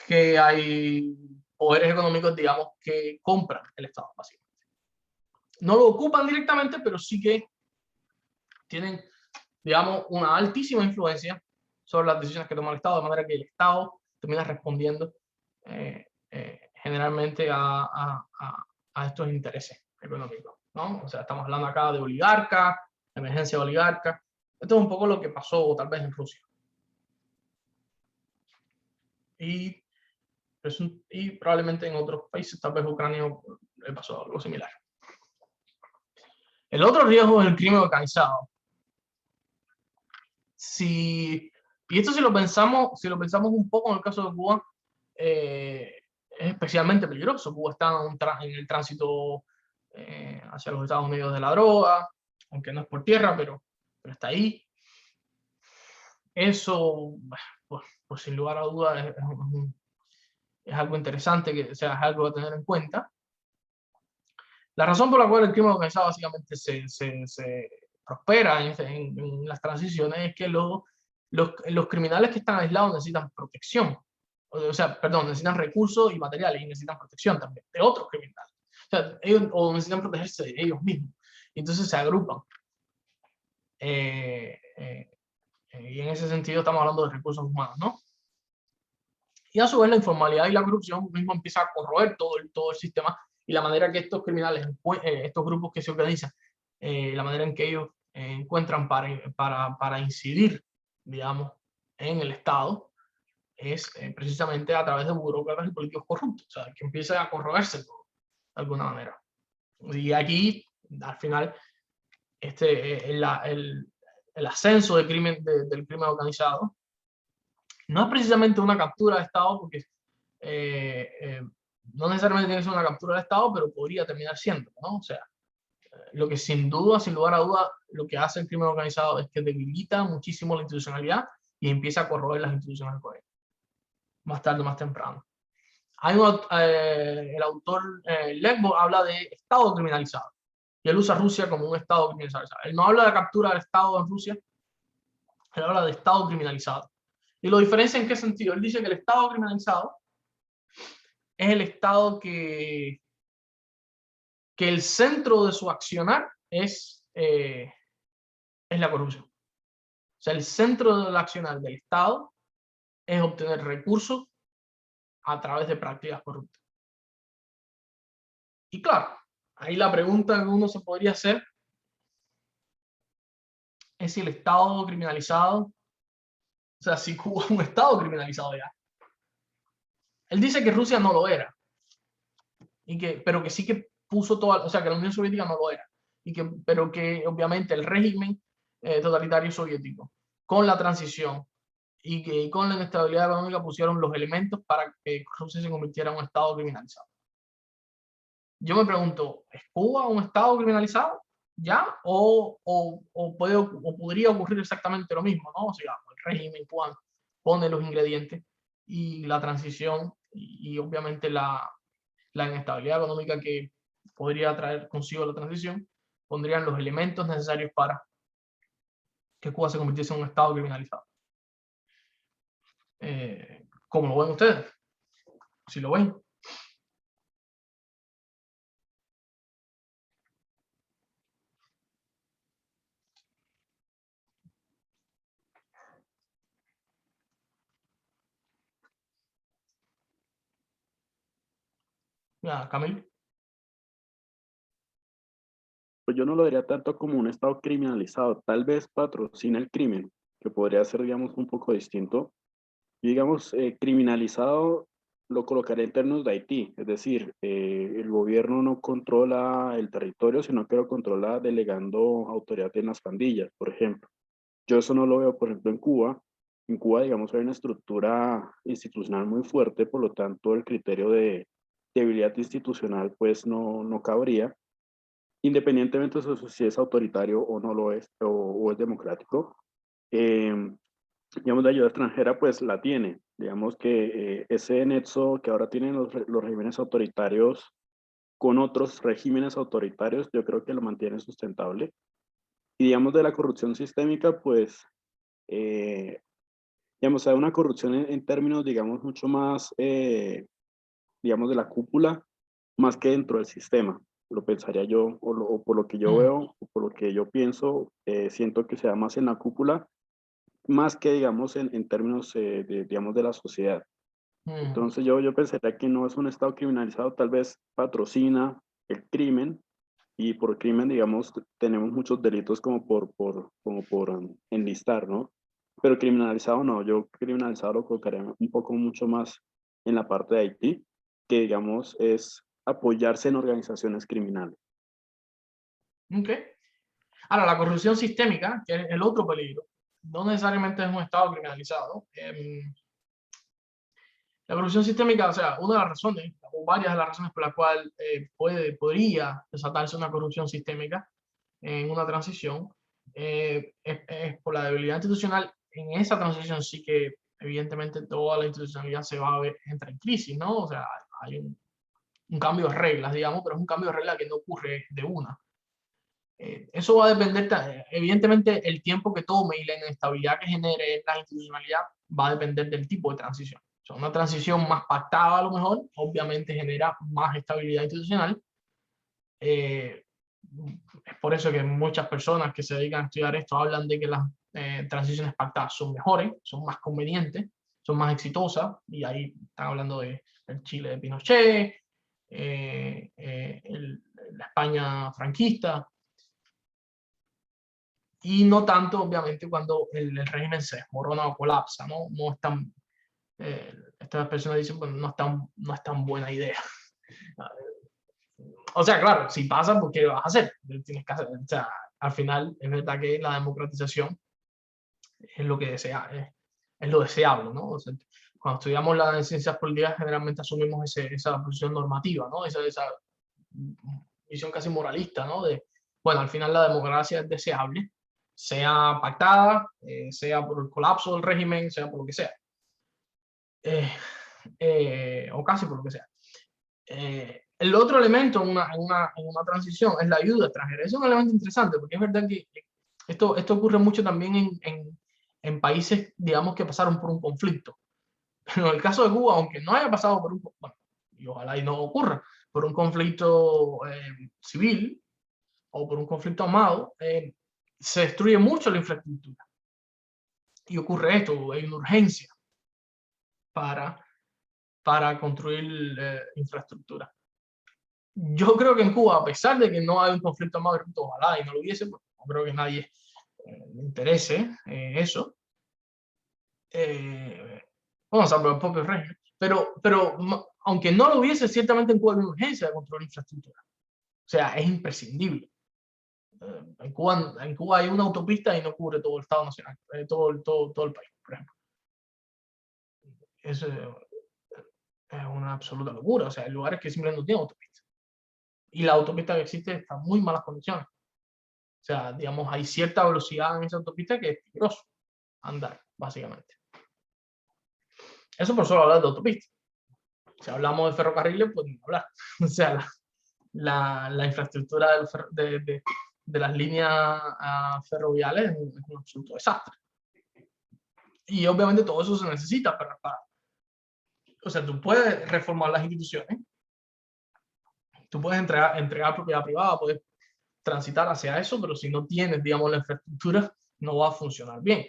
que hay poderes económicos, digamos, que compran el Estado, básicamente. No lo ocupan directamente, pero sí que tienen, digamos, una altísima influencia sobre las decisiones que toma el Estado, de manera que el Estado termina respondiendo generalmente a estos intereses económicos, ¿no? O sea, estamos hablando acá de oligarcas, emergencia de oligarcas. Esto es un poco lo que pasó tal vez en Rusia. Y probablemente en otros países, tal vez Ucrania, le pasó algo similar. El otro riesgo es el crimen organizado. Y esto si lo pensamos un poco en el caso de Cuba, es especialmente peligroso. Cuba está en el tránsito hacia los Estados Unidos de la droga, aunque no es por tierra, pero está ahí. Eso, pues sin lugar a dudas, es algo interesante, es algo a tener en cuenta. La razón por la cual el crimen organizado básicamente se prospera en las transiciones es que los criminales que están aislados necesitan protección. O sea, perdón, necesitan recursos y materiales y necesitan protección también de otros criminales. O sea, ellos necesitan protegerse de ellos mismos. Y entonces se agrupan. Y en ese sentido estamos hablando de recursos humanos, ¿no? Y a su vez la informalidad y la corrupción mismo empieza a corroer todo el sistema y la manera que estos criminales, estos grupos que se organizan, la manera en que ellos encuentran para incidir, digamos, en el Estado, es precisamente a través de burócratas y políticos corruptos, o sea, que empieza a corroerse todo, de alguna manera. Y aquí, al final, el ascenso del crimen organizado no es precisamente una captura de Estado, porque no necesariamente tiene que ser una captura de Estado, pero podría terminar siendo, ¿no? O sea, lo que sin lugar a duda, lo que hace el crimen organizado es que debilita muchísimo la institucionalidad y empieza a corroer las instituciones del poder, más tarde o más temprano. El autor Legbo habla de Estado criminalizado, y él usa Rusia como un Estado criminalizado. Él no habla de captura del Estado en Rusia, él habla de Estado criminalizado. ¿Y lo diferencia en qué sentido? Él dice que el Estado criminalizado es el Estado que el centro de su accionar es la corrupción. O sea, el centro del accionar del Estado es obtener recursos a través de prácticas corruptas. Y claro, ahí la pregunta que uno se podría hacer es si el Estado criminalizado, o sea, si Cuba es un Estado criminalizado ya. Él dice que Rusia no lo era, pero que sí que puso toda, o sea, que la Unión Soviética no lo era, pero que obviamente el régimen totalitario soviético, con la transición y que con la inestabilidad económica pusieron los elementos para que Rusia se convirtiera en un Estado criminalizado. Yo me pregunto, ¿es Cuba un Estado criminalizado ya? ¿O podría ocurrir exactamente lo mismo, ¿no? O sea, el régimen cubano pone los ingredientes y la transición y obviamente la inestabilidad económica que podría traer consigo la transición, pondrían los elementos necesarios para que Cuba se convirtiese en un Estado criminalizado. ¿Cómo lo ven ustedes? Si lo ven. Ya, Camilo. Pues yo no lo diría tanto como un Estado criminalizado, tal vez patrocina el crimen, que podría ser, digamos, un poco distinto. Y digamos, criminalizado lo colocaría en términos de Haití, es decir, el gobierno no controla el territorio, sino que lo controla delegando autoridad en las pandillas, por ejemplo. Yo eso no lo veo, por ejemplo, en Cuba. En Cuba, digamos, hay una estructura institucional muy fuerte, por lo tanto, el criterio de debilidad institucional, pues, no cabría, independientemente de eso, si es autoritario o no lo es, o es democrático. Digamos, la ayuda extranjera, pues, la tiene. Digamos que ese nexo que ahora tienen los regímenes autoritarios con otros regímenes autoritarios, yo creo que lo mantiene sustentable. Y digamos, de la corrupción sistémica, pues, digamos, hay una corrupción en términos, digamos, mucho más, digamos, de la cúpula, más que dentro del sistema. Lo pensaría yo, o por lo que yo Mm, veo, o por lo que yo pienso, siento que se da más en la cúpula, más que, digamos, en términos, digamos, de la sociedad. mm, Entonces yo pensaría que no es un Estado criminalizado, tal vez patrocina el crimen, y por crimen, digamos, tenemos muchos delitos como por enlistar, ¿no? Pero criminalizado no, yo criminalizado lo colocaría un poco mucho más en la parte de Haití, que digamos es apoyarse en organizaciones criminales. ok. Ahora, la corrupción sistémica, que es el otro peligro, no necesariamente es un Estado criminalizado. La corrupción sistémica, o sea, una de las razones, o varias de las razones por las cuales podría desatarse una corrupción sistémica en una transición, es por la debilidad institucional. En esa transición sí que evidentemente toda la institucionalidad se va a ver, entra en crisis, ¿no? O sea, hay un cambio de reglas, digamos, pero es un cambio de reglas que no ocurre de una. Eso va a depender, evidentemente, el tiempo que tome y la inestabilidad que genere la institucionalidad va a depender del tipo de transición. O sea, una transición más pactada a lo mejor, obviamente genera más estabilidad institucional. Es por eso que muchas personas que se dedican a estudiar esto hablan de que las transiciones pactadas son mejores, son más convenientes, son más exitosas, y ahí están hablando del Chile de Pinochet, la España franquista, y no tanto, obviamente, cuando el régimen se desmorona o colapsa, ¿no? No es tan, estas personas dicen, bueno, no es tan buena idea. O sea, claro, si pasa, ¿por qué vas a hacer? Tienes que hacer, o sea, al final es verdad que la democratización es lo que desea, es lo deseable, ¿no? O sea, cuando estudiamos las ciencias políticas, generalmente asumimos esa posición normativa, ¿no? Esa visión casi moralista, ¿no? De, bueno, al final la democracia es deseable, sea pactada, sea por el colapso del régimen, sea por lo que sea, o casi por lo que sea. El otro elemento en una transición es la ayuda extranjera. Es un elemento interesante porque es verdad que esto ocurre mucho también en países, digamos, que pasaron por un conflicto. Pero en el caso de Cuba, aunque no haya pasado por bueno, y ojalá y no ocurra, por un conflicto civil o por un conflicto armado, se destruye mucho la infraestructura. Y ocurre esto, hay una urgencia para, para construir infraestructura. Yo creo que en Cuba, a pesar de que no hay un conflicto armado, ojalá y no lo hubiese, porque no creo que a nadie le interese eso, bueno, salvo el propio régimen, pero aunque no lo hubiese, ciertamente en Cuba hay una urgencia de construir infraestructura. O sea, es imprescindible. En Cuba hay una autopista y no cubre todo el Estado Nacional, todo el país, por ejemplo. Eso es una absoluta locura. O sea, hay lugares que simplemente no tienen autopista. Y la autopista que existe está en muy malas condiciones. O sea, digamos, hay cierta velocidad en esa autopista que es peligroso andar, básicamente. Eso por solo hablar de autopista. Si hablamos de ferrocarriles, pues ni hablar. O sea, la infraestructura de las líneas ferroviarias es un absoluto desastre. Y obviamente todo eso se necesita o sea, tú puedes reformar las instituciones, tú puedes entregar propiedad privada, puedes transitar hacia eso, pero si no tienes, digamos, la infraestructura, no va a funcionar bien.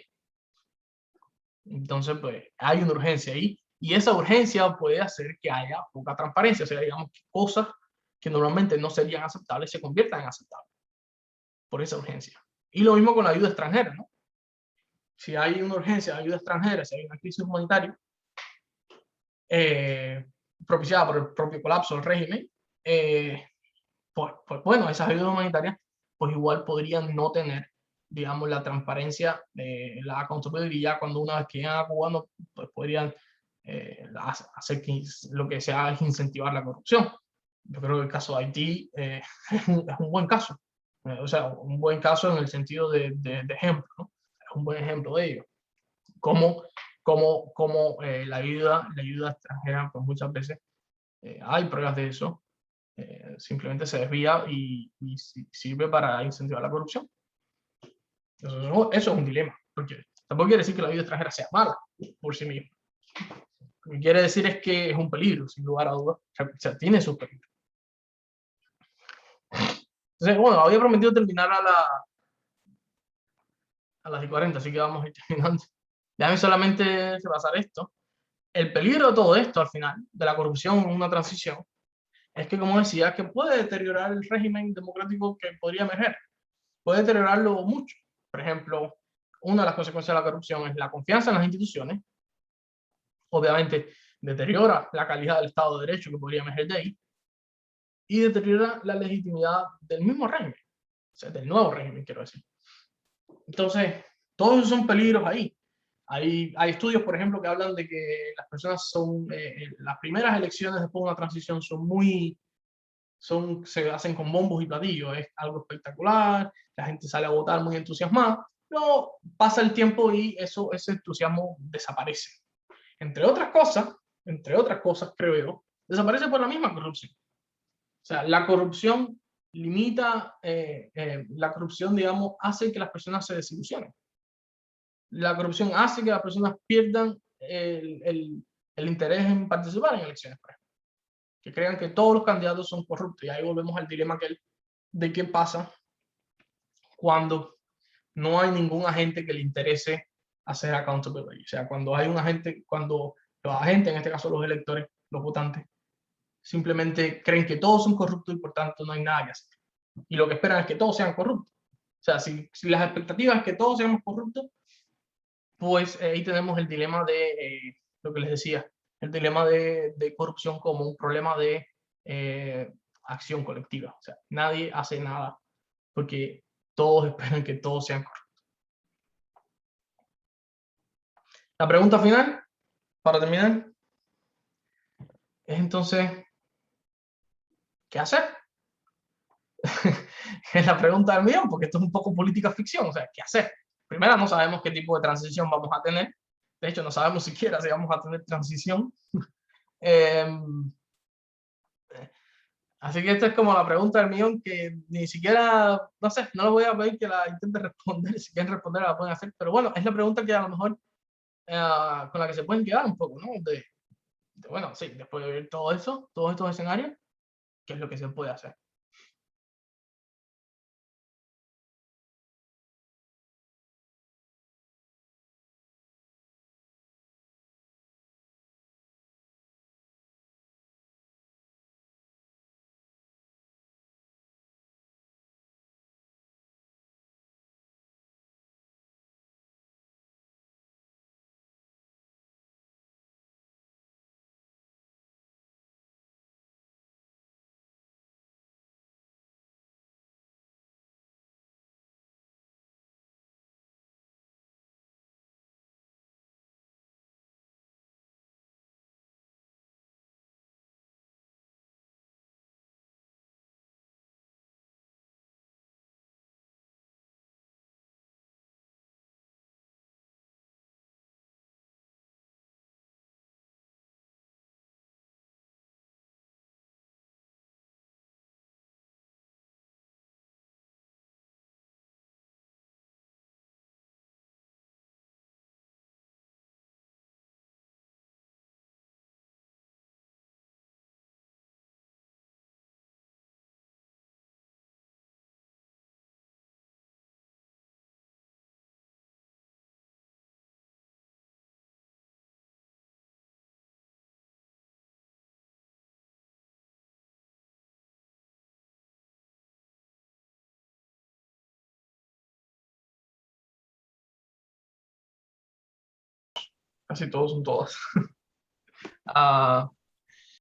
Entonces, pues, hay una urgencia ahí Y esa urgencia puede hacer que haya poca transparencia, o sea, digamos que cosas que normalmente no serían aceptables se conviertan en aceptables por esa urgencia. Y lo mismo con la ayuda extranjera, ¿no? Si hay una urgencia de ayuda extranjera, si hay una crisis humanitaria propiciada por el propio colapso del régimen, pues bueno, esas ayudas humanitarias pues igual podrían no tener, digamos, la transparencia, la accountability, ya cuando una vez que llegan a Cuba, no, pues podrían hacer que lo que se haga es incentivar la corrupción. Yo creo que el caso de Haití es un buen caso, o sea, un buen caso en el sentido de ejemplo, ¿no? Es un buen ejemplo de ello. Cómo la ayuda extranjera, pues muchas veces hay pruebas de eso, simplemente se desvía y sirve para incentivar la corrupción. Eso es un dilema, porque tampoco quiere decir que la ayuda extranjera sea mala por sí misma. Lo que quiere decir es que es un peligro, sin lugar a dudas. O sea, tiene sus peligros. Entonces, bueno, había prometido terminar a las 40, así que vamos a ir terminando. Déjame solamente repasar esto. El peligro de todo esto, al final, de la corrupción en una transición, es que, como decía, que puede deteriorar el régimen democrático que podría emerger. Puede deteriorarlo mucho. Por ejemplo, una de las consecuencias de la corrupción es la confianza en las instituciones. Obviamente, deteriora la calidad del Estado de Derecho que podría emerger de ahí y deteriora la legitimidad del mismo régimen, o sea, del nuevo régimen, quiero decir. Entonces, todos esos son peligros ahí. Hay estudios, por ejemplo, que hablan de que las personas son, las primeras elecciones después de una transición se hacen con bombos y platillos, es algo espectacular, la gente sale a votar muy entusiasmada, pero pasa el tiempo y ese entusiasmo desaparece. Entre otras cosas, creo yo, desaparece por la misma corrupción. O sea, la corrupción limita, la corrupción, digamos, hace que las personas se desilusionen. La corrupción hace que las personas pierdan el interés en participar en elecciones, por ejemplo. Que crean que todos los candidatos son corruptos. Y ahí volvemos al dilema de qué pasa cuando no hay ningún agente que le interese hacer accountability. O sea, cuando hay un agente, cuando los agentes, en este caso los electores, los votantes, simplemente creen que todos son corruptos y por tanto no hay nada que hacer. Y lo que esperan es que todos sean corruptos. O sea, si las expectativas es que todos seamos corruptos, pues ahí tenemos el dilema de lo que les decía, el dilema de corrupción como un problema de acción colectiva. O sea, nadie hace nada porque todos esperan que todos sean corruptos. La pregunta final, para terminar, es entonces, ¿qué hacer? Es la pregunta del millón, porque esto es un poco política ficción, o sea, ¿qué hacer? Primero, no sabemos qué tipo de transición vamos a tener, de hecho, no sabemos siquiera si vamos a tener transición. Así que esta es como la pregunta del millón que ni siquiera, no sé, no les voy a pedir que la intenten responder, si quieren responder la pueden hacer, pero bueno, es la pregunta que a lo mejor con la que se pueden quedar un poco, ¿no? Bueno, sí, después de ver todo eso, todos estos escenarios, ¿qué es lo que se puede hacer? casi todos son todas. Ah,